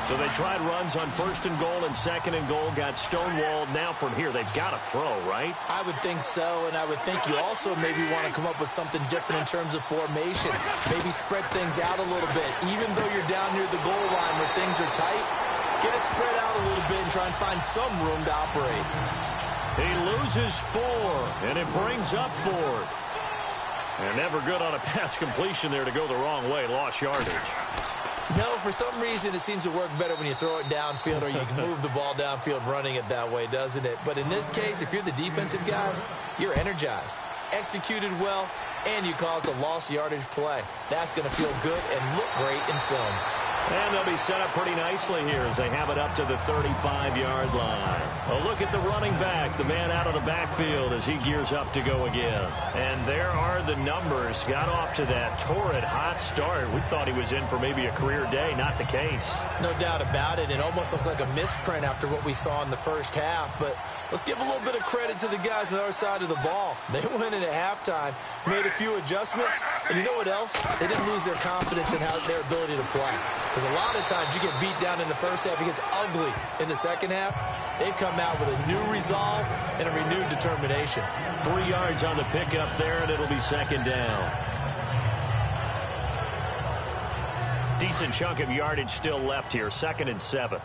So they tried runs on first and goal and second and goal, got stonewalled. Now from here, they've got to throw, right? I would think so, and I would think you also maybe want to come up with something different in terms of formation. Maybe spread things out a little bit. Even though you're down near the goal line where things are tight, get it spread out a little bit and try and find some room to operate. He loses 4, and it brings up 4th. And never good on a pass completion there to go the wrong way. Lost yardage. No, for some reason it seems to work better when you throw it downfield or you can move the ball downfield running it that way, doesn't it? But in this case, if you're the defensive guys, you're energized, executed well, and you caused a lost yardage play. That's going to feel good and look great in film. And they'll be set up pretty nicely here as they have it up to the 35-yard line. A look at the running back, the man out of the backfield as he gears up to go again. And there are the numbers. Got off to that torrid hot start. We thought he was in for maybe a career day. Not the case. No doubt about it. It almost looks like a misprint after what we saw in the first half. But let's give a little bit of credit to the guys on the other side of the ball. They went in at halftime, made a few adjustments, and you know what else? They didn't lose their confidence in their ability to play. Because a lot of times you get beat down in the first half, it gets ugly in the second half. They've come out with a new resolve and a renewed determination. 3 yards on the pickup there, and it'll be second down. Decent chunk of yardage still left here, 2nd and 7.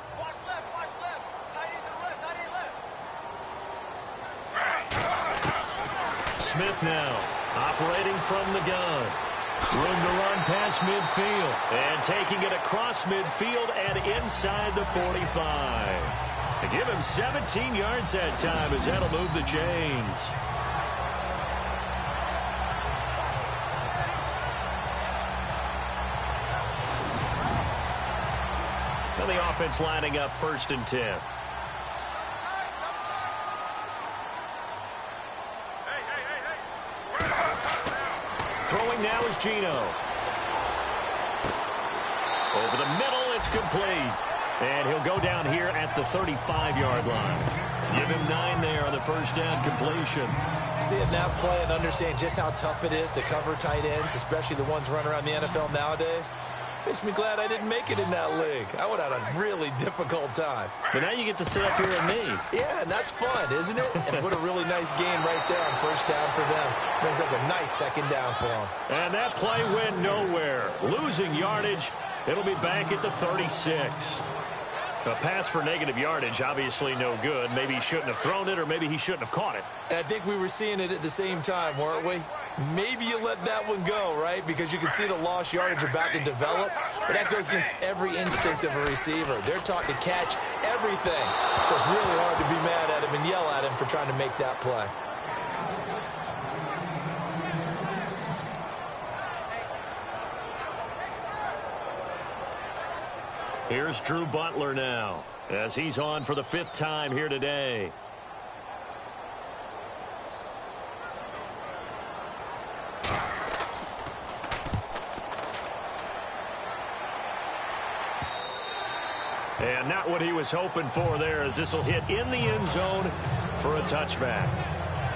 Smith now, operating from the gun. Room to run past midfield. And taking it across midfield and inside the 45. To give him 17 yards that time as that'll move the chains. And the offense lining up 1st and 10. Throwing now is Gino. Over the middle, it's complete. And he'll go down here at the 35-yard line. Give him 9 there on the first down completion. Seeing that play and understand just how tough it is to cover tight ends, especially the ones running around the NFL nowadays. Makes me glad I didn't make it in that league. I would have had a really difficult time. But now you get to sit up here with me. Yeah, and that's fun, isn't it? And what a really nice game right there on first down for them. Brings up a nice second down for them. And that play went nowhere. Losing yardage. It'll be back at the 36. A pass for negative yardage, obviously no good. Maybe he shouldn't have thrown it, or maybe he shouldn't have caught it. And I think we were seeing it at the same time, weren't we? Maybe you let that one go, right? Because you can see the lost yardage about to develop. But that goes against every instinct of a receiver. They're taught to catch everything. So it's really hard to be mad at him and yell at him for trying to make that play. Here's Drew Butler now, as he's on for the 5th time here today. And not what he was hoping for there, as this will hit in the end zone for a touchback.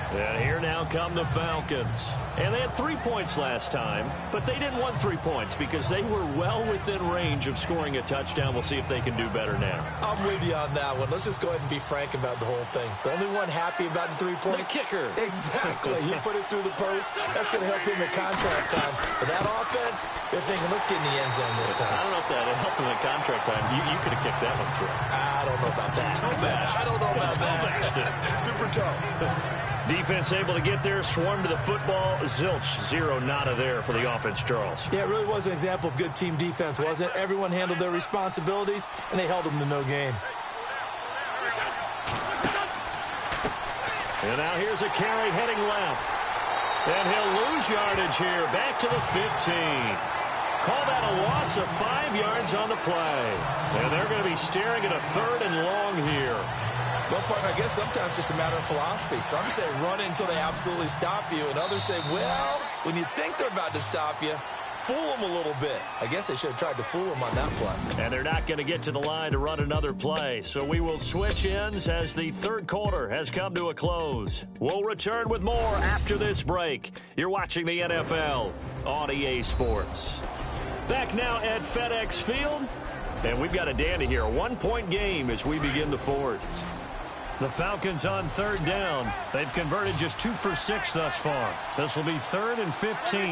And here now come the Falcons. And they had 3 points last time, but they didn't want 3 points because they were well within range of scoring a touchdown. We'll see if they can do better now. I'm with you on that one. Let's just go ahead and be frank about the whole thing. The only one happy about the 3-point? The kicker. Exactly. He put it through the post. That's going to help him in contract time. But that offense, they're thinking, let's get in the end zone this time. I don't know if that helped him in contract time. You could have kicked that one through. I don't know about that. I don't know about that. Super toe. Defense able to get there, swarm to the football. Zilch, 0 nada there for the offense, Charles. Yeah, it really was an example of good team defense, wasn't it? Everyone handled their responsibilities, and they held them to no gain. And now here's a carry heading left. And he'll lose yardage here, back to the 15. Call that a loss of 5 yards on the play. And they're going to be staring at a 3rd and long here. Well, partner, I guess sometimes it's just a matter of philosophy. Some say run until they absolutely stop you, and others say, well, when you think they're about to stop you, fool them a little bit. I guess they should have tried to fool them on that play. And they're not going to get to the line to run another play, so we will switch ends as the 3rd quarter has come to a close. We'll return with more after this break. You're watching the NFL on EA Sports. Back now at FedEx Field, and we've got a dandy here. A 1-point game as we begin the 4th. The Falcons on 3rd down. They've converted just 2 for 6 thus far. This will be 3rd and 15.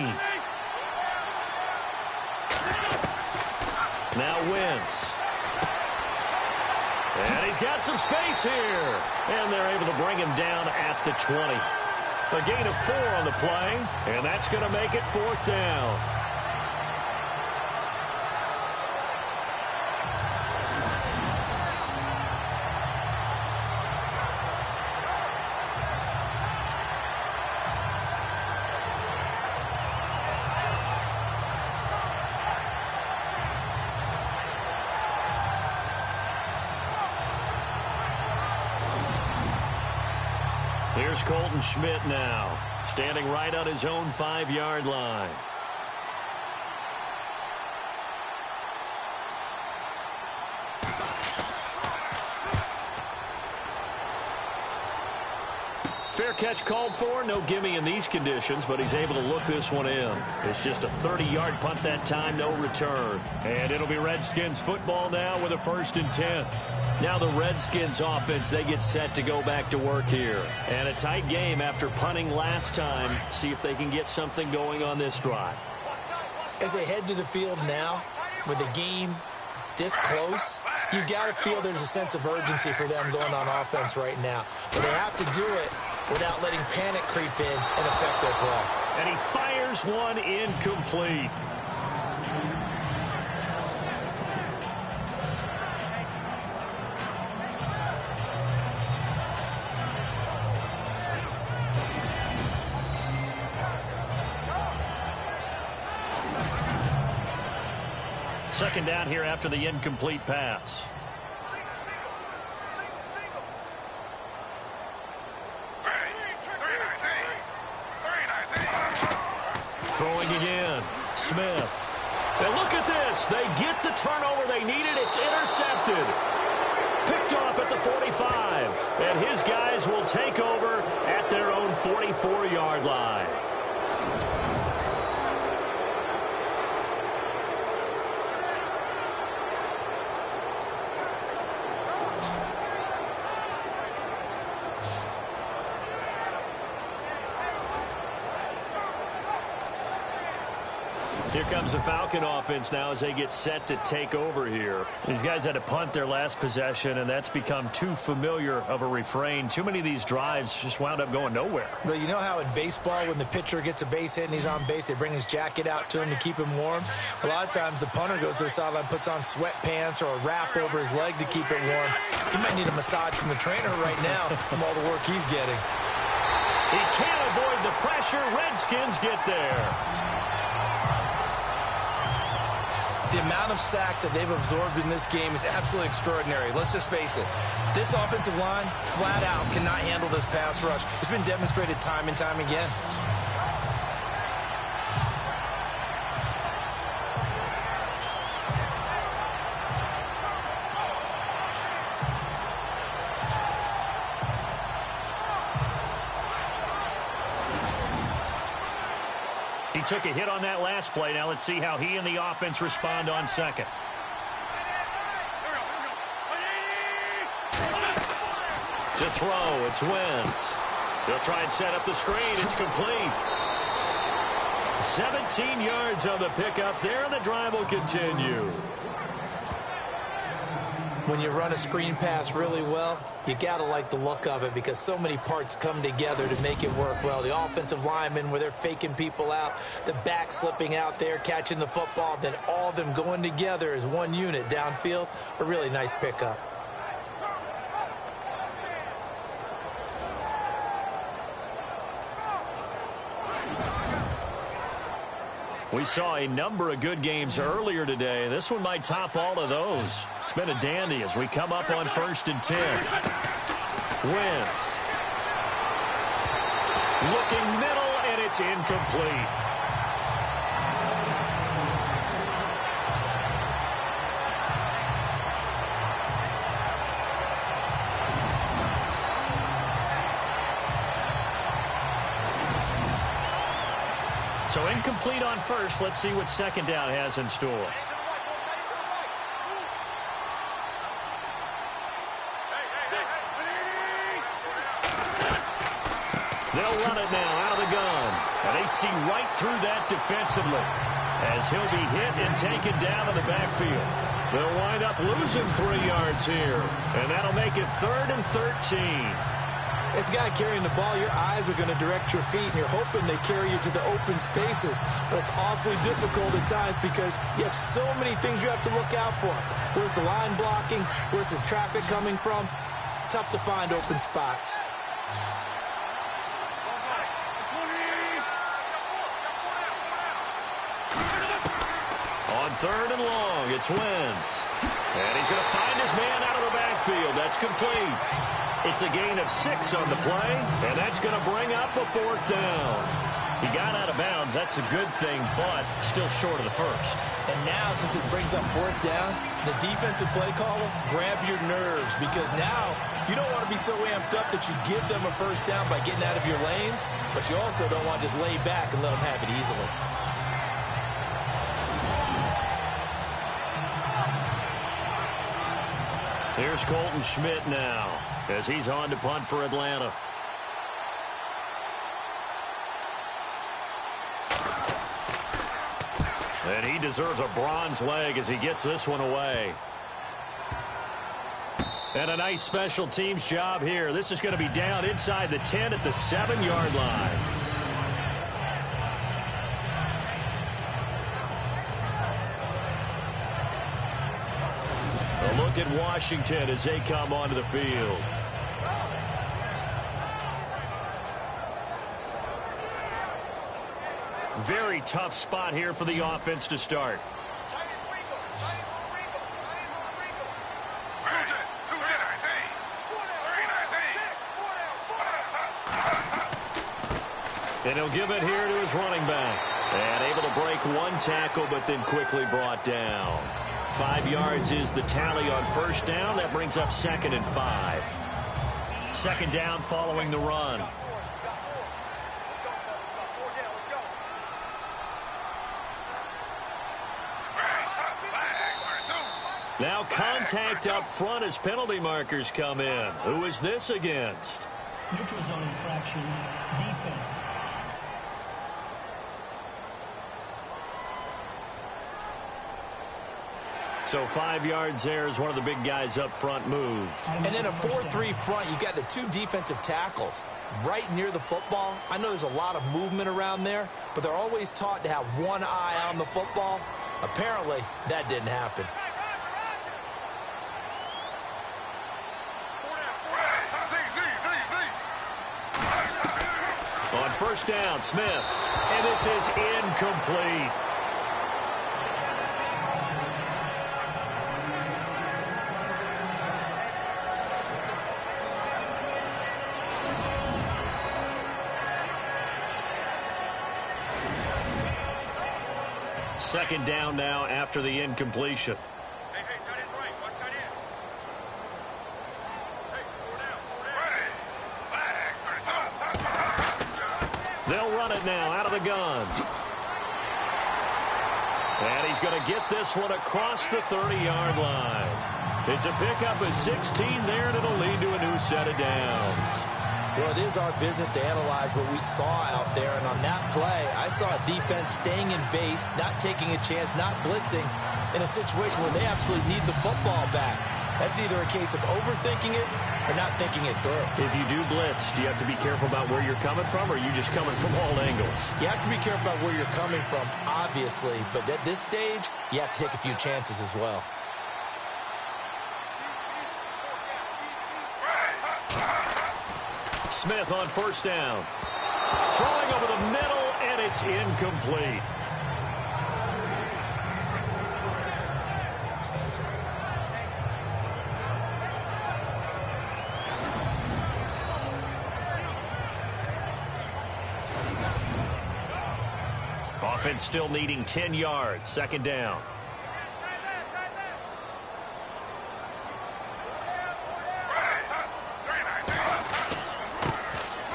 Now Wentz. And he's got some space here. And they're able to bring him down at the 20. A gain of 4 on the play. And that's going to make it 4th down. Here's Colton Schmidt now, standing right on his own 5-yard line. Fair catch called for. No gimme in these conditions, but he's able to look this one in. It's just a 30-yard punt that time, no return. And it'll be Redskins football now with a 1st and 10. Now the Redskins offense, they get set to go back to work here. And a tight game after punting last time. See if they can get something going on this drive. As they head to the field now, with the game this close, you got to feel there's a sense of urgency for them going on offense right now. But they have to do it without letting panic creep in and affect their play. And he fires one incomplete. Second down here after the incomplete pass. Throwing again. Smith. And look at this. They get the turnover they needed. It's intercepted. Picked off at the 45. And his guys will take over at their own 44-yard line. Here comes the Falcon offense now as they get set to take over here. These guys had to punt their last possession, and that's become too familiar of a refrain. Too many of these drives just wound up going nowhere. Well, you know how in baseball when the pitcher gets a base hit and he's on base, they bring his jacket out to him to keep him warm? A lot of times the punter goes to the sideline, puts on sweatpants or a wrap over his leg to keep it warm. He might need a massage from the trainer right now from all the work he's getting. He can't avoid the pressure. Redskins get there. The amount of sacks that they've absorbed in this game is absolutely extraordinary. Let's just face it. This offensive line, flat out, cannot handle this pass rush. It's been demonstrated time and time again. He took a hit on that last play. Now let's see how he and the offense respond on second. To throw, it's Wentz. They'll try and set up the screen. It's complete. 17 yards on the pickup there, and the drive will continue. When you run a screen pass really well, you got to like the look of it because so many parts come together to make it work well. The offensive linemen, where they're faking people out, the back slipping out there, catching the football, then all of them going together as one unit downfield. A really nice pickup. We saw a number of good games earlier today. This one might top all of those. It's been a dandy as we come up on 1st and 10. Wentz. Looking middle, and it's incomplete. So incomplete on first. Let's see what second down has in store. They'll run it now out of the gun. And they see right through that defensively as he'll be hit and taken down in the backfield. They'll wind up losing 3 yards here. And that'll make it 3rd and 13. This guy carrying the ball, your eyes are going to direct your feet, and you're hoping they carry you to the open spaces. But it's awfully difficult at times because you have so many things you have to look out for. Where's the line blocking? Where's the traffic coming from? Tough to find open spots. On 3rd and long, it's Wentz. And he's going to find his man out of the backfield. That's complete. It's a gain of 6 on the play, and that's going to bring up a 4th down. He got out of bounds. That's a good thing, but still short of the first. And now, since this brings up 4th down, the defensive play caller, grab your nerves, because now you don't want to be so amped up that you give them a 1st down by getting out of your lanes, but you also don't want to just lay back and let them have it easily. Here's Colton Schmidt now as he's on to punt for Atlanta. And he deserves a bronze leg as he gets this one away. And a nice special teams job here. This is going to be down inside the 10 at the 7-yard line. A look at Washington as they come onto the field. Very tough spot here for the offense to start. And he'll give it here to his running back. And able to break one tackle, but then quickly brought down. 5 yards is the tally on 1st down. That brings up 2nd and 5. 2nd down following the run. Now contact up front as penalty markers come in. Who is this against? Neutral zone infraction, defense. So 5 yards there as one of the big guys up front moved. And in a 4-3 front, you got the 2 defensive tackles right near the football. I know there's a lot of movement around there, but they're always taught to have one eye on the football. Apparently, that didn't happen. On first down, Smith. And this is incomplete. Second down now after the incompletion. Hey, tight end's right. Watch tight end. Hey, 4 down. They'll run it now out of the gun. And he's going to get this one across the 30-yard line. It's a pickup of 16 there, and it'll lead to a new set of downs. Well, it is our business to analyze what we saw out there. And on that play, I saw a defense staying in base, not taking a chance, not blitzing in a situation where they absolutely need the football back. That's either a case of overthinking it or not thinking it through. If you do blitz, do you have to be careful about where you're coming from, or are you just coming from all angles? You have to be careful about where you're coming from, obviously. But at this stage, you have to take a few chances as well. Smith on first down. Throwing over the middle, and it's incomplete. Offense still needing 10 yards. Second down.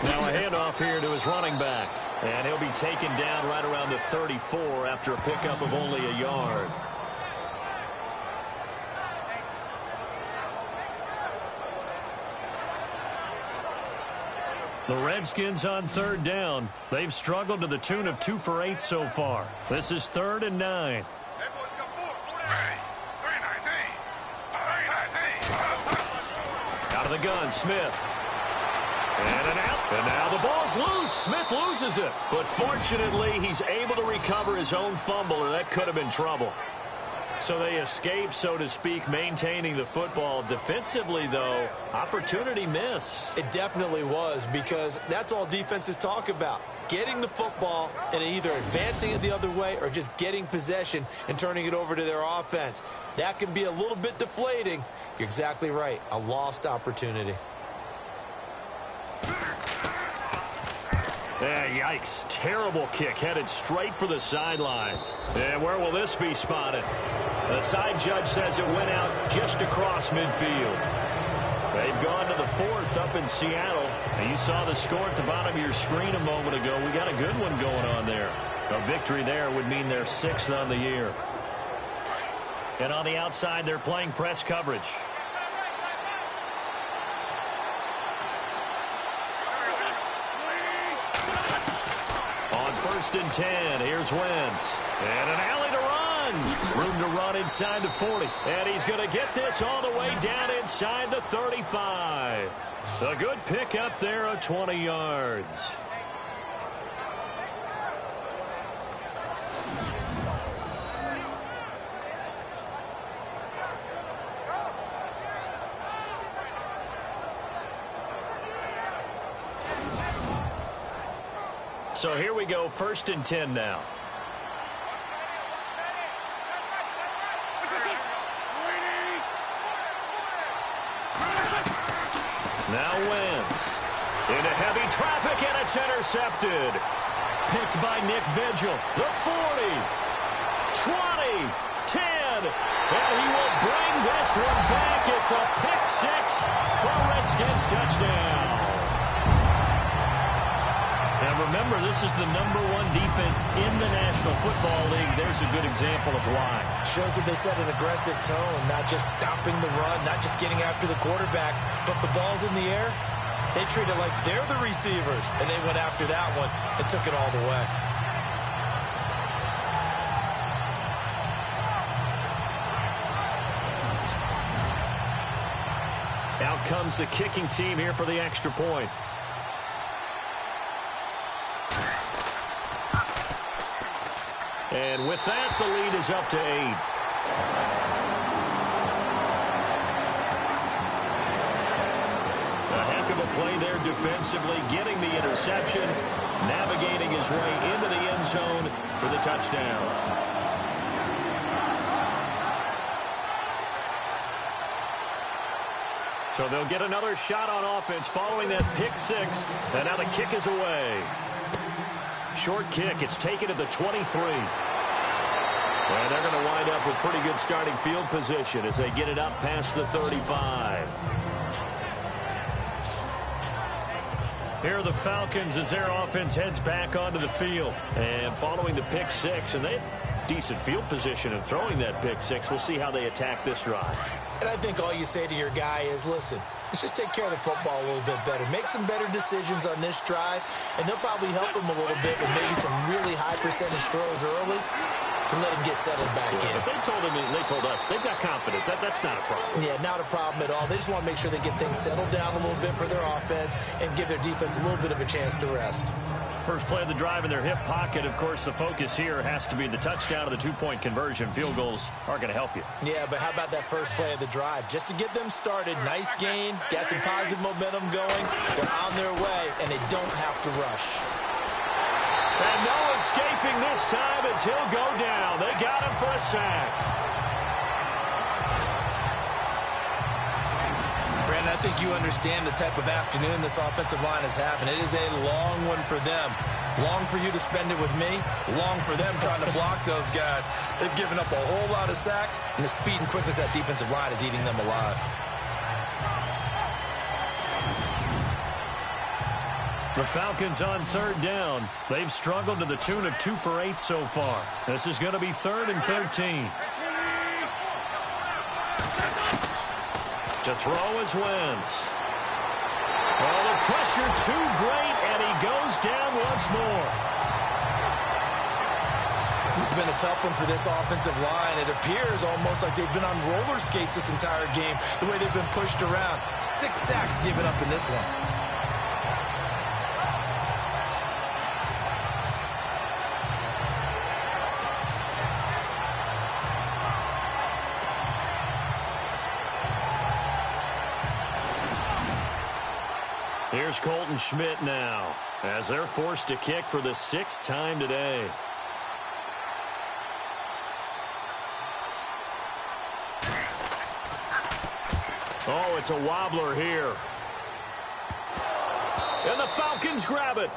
Now a handoff here to his running back. And he'll be taken down right around the 34 after a pickup of only a yard. The Redskins on third down. They've struggled to the tune of 2 for 8 so far. This is 3rd and 9. Out of the gun, Smith. And an out. And now the ball's loose. Smith loses it. But fortunately, he's able to recover his own fumble, or that could have been trouble. So they escape, so to speak, maintaining the football. Defensively, though, opportunity miss. It definitely was, because that's all defenses talk about. Getting the football and either advancing it the other way or just getting possession and turning it over to their offense. That can be a little bit deflating. You're exactly right. A lost opportunity. Yikes. Terrible kick headed straight for the sidelines. And where will this be spotted? The side judge says it went out just across midfield. They've gone to the 4th up in Seattle. And you saw the score at the bottom of your screen a moment ago. We got a good one going on there. A victory there would mean they're 6th on the year. And on the outside, they're playing press coverage. First and 10. Here's Wentz. And an alley to run. Room to run inside the 40. And he's going to get this all the way down inside the 35. A good pick up there of 20 yards. So here we go, 1st and 10 now. Now Wentz. Into heavy traffic, and it's intercepted. Picked by Nick Vigil. The 40. 20. 10. And he will bring this one back. It's a pick 6 for Redskins touchdown. Now remember, this is the #1 defense in the National Football League. There's a good example of why. Shows that they set an aggressive tone, not just stopping the run, not just getting after the quarterback, but the ball's in the air. They treat it like they're the receivers, and they went after that one and took it all the way. comes the kicking team here for the extra point. And with that, the lead is up to 8. A heck of a play there defensively, getting the interception, navigating his way into the end zone for the touchdown. So they'll get another shot on offense following that pick six, and now the kick is away. Short kick. It's taken at the 23. And they're going to wind up with pretty good starting field position as they get it up past the 35. Here are the Falcons as their offense heads back onto the field. And following the pick six, and they have decent field position in throwing that pick six. We'll see how they attack this drive. And I think all you say to your guy is, listen, let's just take care of the football a little bit better. Make some better decisions on this drive, and they'll probably help him a little bit with maybe some really high percentage throws early to let him get settled back in. But they told us they've got confidence. That's not a problem. Yeah, not a problem at all. They just want to make sure they get things settled down a little bit for their offense and give their defense a little bit of a chance to rest. First play of the drive in their hip pocket. Of course, the focus here has to be the touchdown of the two-point conversion. Field goals are going to help you. Yeah, but how about that first play of the drive? Just to get them started, nice gain, got some positive momentum going. They're on their way, and they don't have to rush. And no escaping this time as he'll go down. They got him for a sack. Brandon, I think you understand the type of afternoon this offensive line is having. It is a long one for them. Long for you to spend it with me. Long for them trying to block those guys. They've given up a whole lot of sacks, and the speed and quickness of that defensive line is eating them alive. The Falcons on third down. They've struggled to the tune of 2 for 8 so far. This is going to be 3rd and 13. To throw is Wentz. Oh, the pressure too great, and he goes down once more. This has been a tough one for this offensive line. It appears almost like they've been on roller skates this entire game, the way they've been pushed around. 6 sacks given up in this one. Here's Colton Schmidt now as they're forced to kick for the 6th time today. Oh, it's a wobbler here. And the Falcons grab it.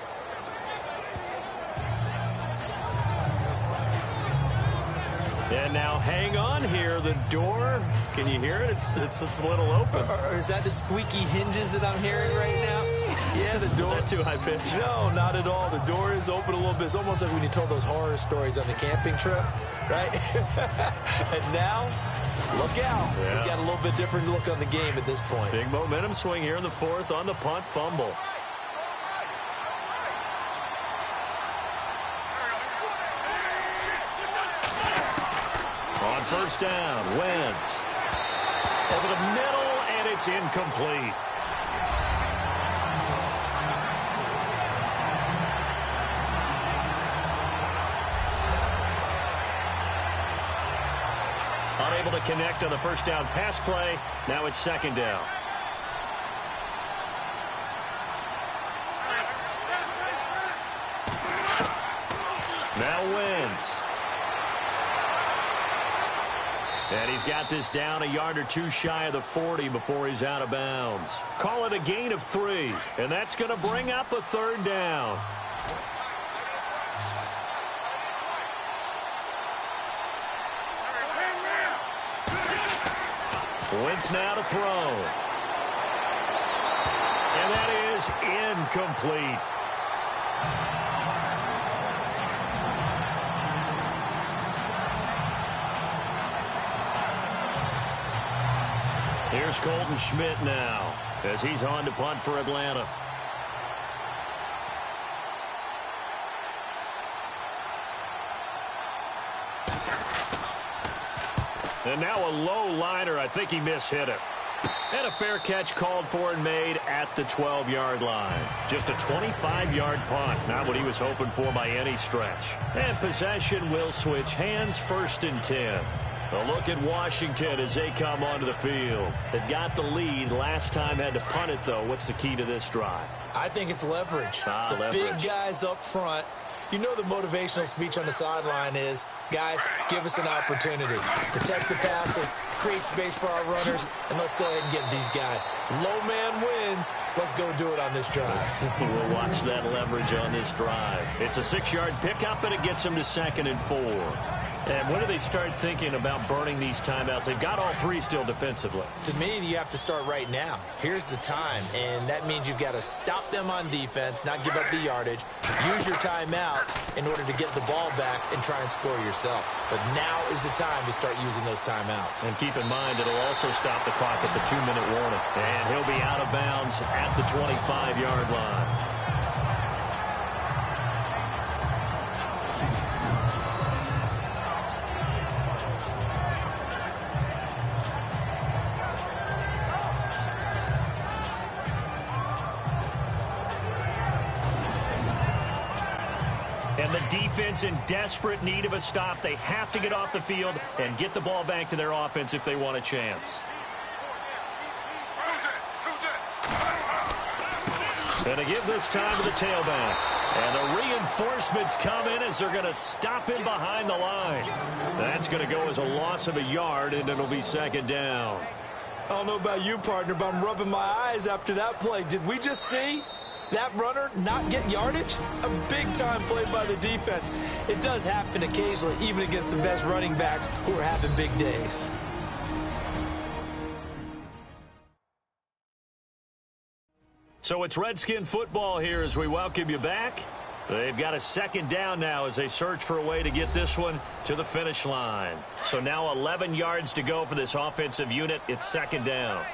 And now hang on here. The door, can you hear it? It's a little open. Or is that the squeaky hinges that I'm hearing right now? Yeah, the door. Is that too high pitch? No, not at all. The door is open a little bit. It's almost like when you told those horror stories on the camping trip, right? And now, look out. Yeah. We got a little bit different look on the game at this point. Big momentum swing here in the 4th on the punt fumble. On first down, Wentz. Over the middle, and it's incomplete. Unable to connect on the first down pass play. Now it's 2nd down. Now Wentz. And he's got this down a yard or 2 shy of the 40 before he's out of bounds. Call it a gain of 3, and that's going to bring up a 3rd down. Wentz now to throw. And that is incomplete. Here's Colton Schmidt now as he's on to punt for Atlanta. And now a low liner. I think he mishit it. And a fair catch called for and made at the 12-yard line. Just a 25-yard punt, not what he was hoping for by any stretch. And possession will switch hands, 1st and 10. A look at Washington as they come onto the field. They've got the lead. Last time had to punt it, though. What's the key to this drive? I think it's leverage. The big guys up front. You know the motivational speech on the sideline is, guys, give us an opportunity. Protect the passer, create space for our runners, and let's go ahead and get these guys. Low man wins. Let's go do it on this drive. We'll watch that leverage on this drive. It's a 6-yard pickup, and it gets them to 2nd and 4. And when do they start thinking about burning these timeouts? They've got all 3 still defensively. To me, you have to start right now. Here's the time, and that means you've got to stop them on defense, not give up the yardage, use your timeouts in order to get the ball back and try and score yourself. But now is the time to start using those timeouts. And keep in mind, it'll also stop the clock at the 2-minute warning. And he'll be out of bounds at the 25-yard line. And the defense in desperate need of a stop. They have to get off the field and get the ball back to their offense if they want a chance. And they give this time to the tailback. And the reinforcements come in as they're going to stop him behind the line. That's going to go as a loss of a yard, and it'll be 2nd down. I don't know about you, partner, but I'm rubbing my eyes after that play. Did we just see that runner not get yardage? A big-time play by the defense. It does happen occasionally, even against the best running backs who are having big days. So it's Redskin football here as we welcome you back. They've got a 2nd down now as they search for a way to get this one to the finish line. So now 11 yards to go for this offensive unit. It's 2nd down.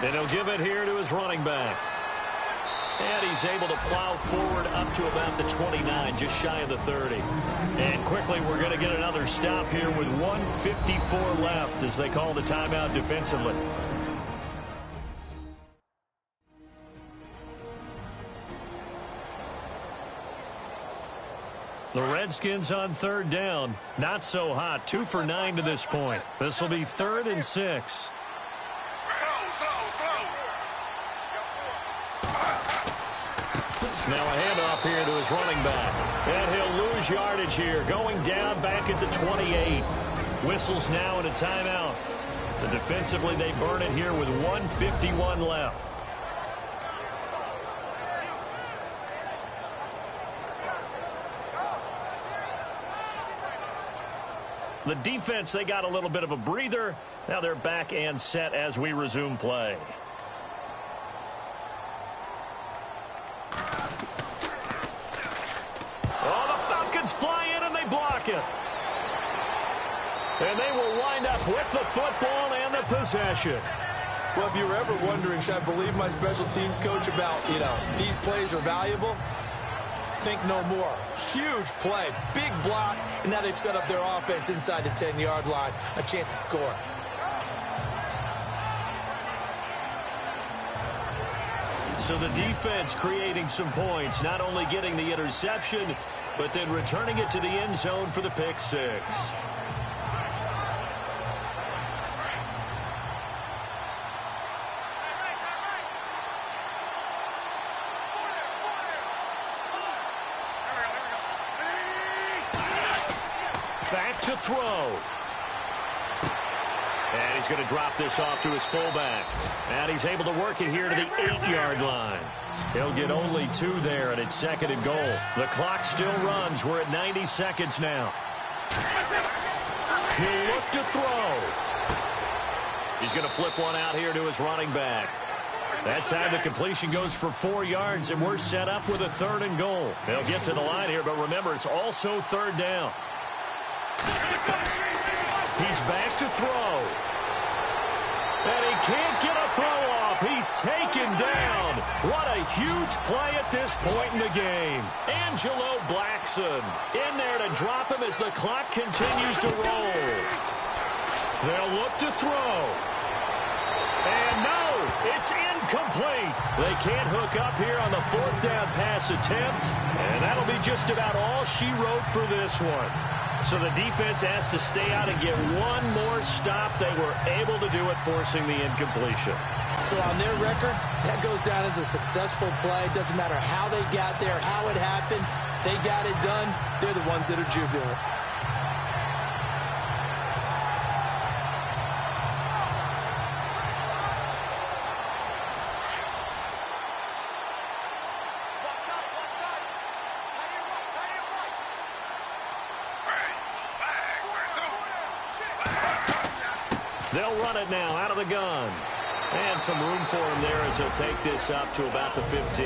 And he'll give it here to his running back. And he's able to plow forward up to about the 29, just shy of the 30. And quickly, we're going to get another stop here with 1:54 left as they call the timeout defensively. The Redskins on 3rd down. Not so hot. 2 for 9 to this point. This will be 3rd and 6. Now a handoff here to his running back. And he'll lose yardage here. Going down back at the 28. Whistles now in a timeout. So defensively they burn it here with 1:51 left. The defense, they got a little bit of a breather. Now they're back and set as we resume play. Oh, the Falcons fly in and they block it. And they will wind up with the football and the possession. Well, if you were ever wondering, should I believe my special teams coach about, these plays are valuable? Think no more. Huge play, big block, and now they've set up their offense inside the 10-yard line. A chance to score. So the defense creating some points, not only getting the interception, but then returning it to the end zone for the pick six. Back to throw. And he's going to drop this off to his fullback. And he's able to work it here to the 8-yard line. He'll get only 2 there, and it's 2nd and goal. The clock still runs. We're at 90 seconds now. He'll look to throw. He's going to flip one out here to his running back. That time the completion goes for 4 yards, and we're set up with a 3rd and goal. They'll get to the line here, but remember, it's also 3rd down. He's back to throw. And he can't get a throw off. He's taken down. What a huge play at this point in the game. Angelo Blackson in there to drop him as the clock continues to roll. They'll look to throw. And no, it's incomplete. They can't hook up here on the fourth down pass attempt. And that'll be just about all she wrote for this one. So the defense has to stay out and get one more stop. They were able to do it, forcing the incompletion. So on their record, that goes down as a successful play. Doesn't matter how they got there, how it happened. They got it done. They're the ones that are jubilant. They'll run it now out of the gun. And some room for him there as he'll take this up to about the 15.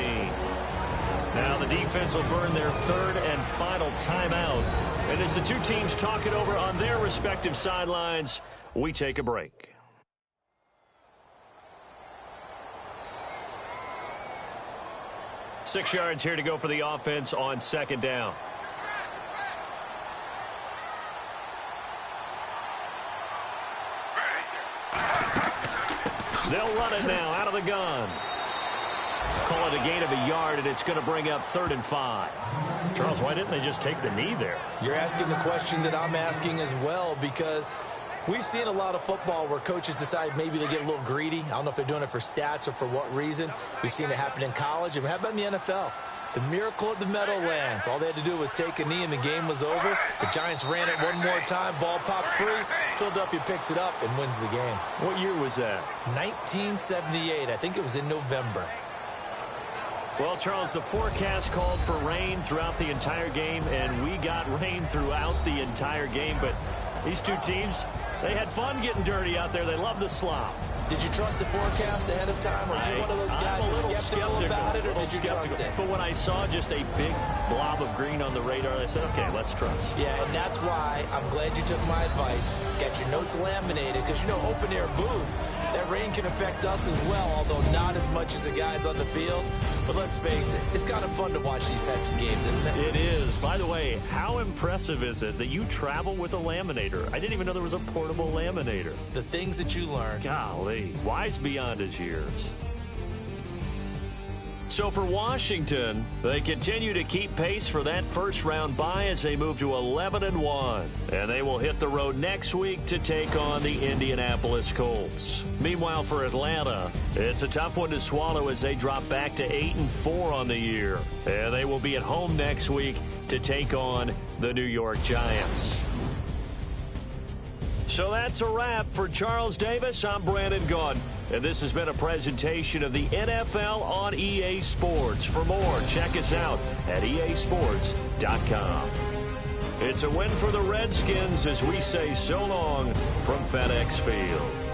Now the defense will burn their third and final timeout. And as the two teams talk it over on their respective sidelines, we take a break. Six yards here to go for the offense on second down. They'll run it now out of the gun. Call it a gain of a yard, and it's going to bring up 3rd and 5. Charles, why didn't they just take the knee there? You're asking the question that I'm asking as well, because we've seen a lot of football where coaches decide maybe they get a little greedy. I don't know if they're doing it for stats or for what reason. We've seen it happen in college. And how about in the NFL? The miracle of the Meadowlands. All they had to do was take a knee and the game was over. The Giants ran it one more time. Ball popped free. Philadelphia picks it up and wins the game. What year was that? 1978. I think it was in November. Well, Charles, the forecast called for rain throughout the entire game, and we got rain throughout the entire game. But these two teams, they had fun getting dirty out there. They love the slop. Did you trust the forecast ahead of time? Or are you one of those guys that's skeptical about it, or did you trust it? But when I saw just a big blob of green on the radar, I said, okay, let's trust. Yeah, and that's why I'm glad you took my advice. Get your notes laminated, because, you know, open-air booth, that rain can affect us as well, although not as much as the guys on the field. But let's face it, it's kind of fun to watch these types of games, isn't it? It is. By the way, how impressive is it that you travel with a laminator? I didn't even know there was a portable laminator. The things that you learn. Golly, wise beyond his years. So for Washington, they continue to keep pace for that first-round bye as they move to 11-1. And they will hit the road next week to take on the Indianapolis Colts. Meanwhile, for Atlanta, it's a tough one to swallow as they drop back to 8-4 on the year. And they will be at home next week to take on the New York Giants. So that's a wrap. For Charles Davis, I'm Brandon Gunn. And this has been a presentation of the NFL on EA Sports. For more, check us out at easports.com. It's a win for the Redskins as we say so long from FedEx Field.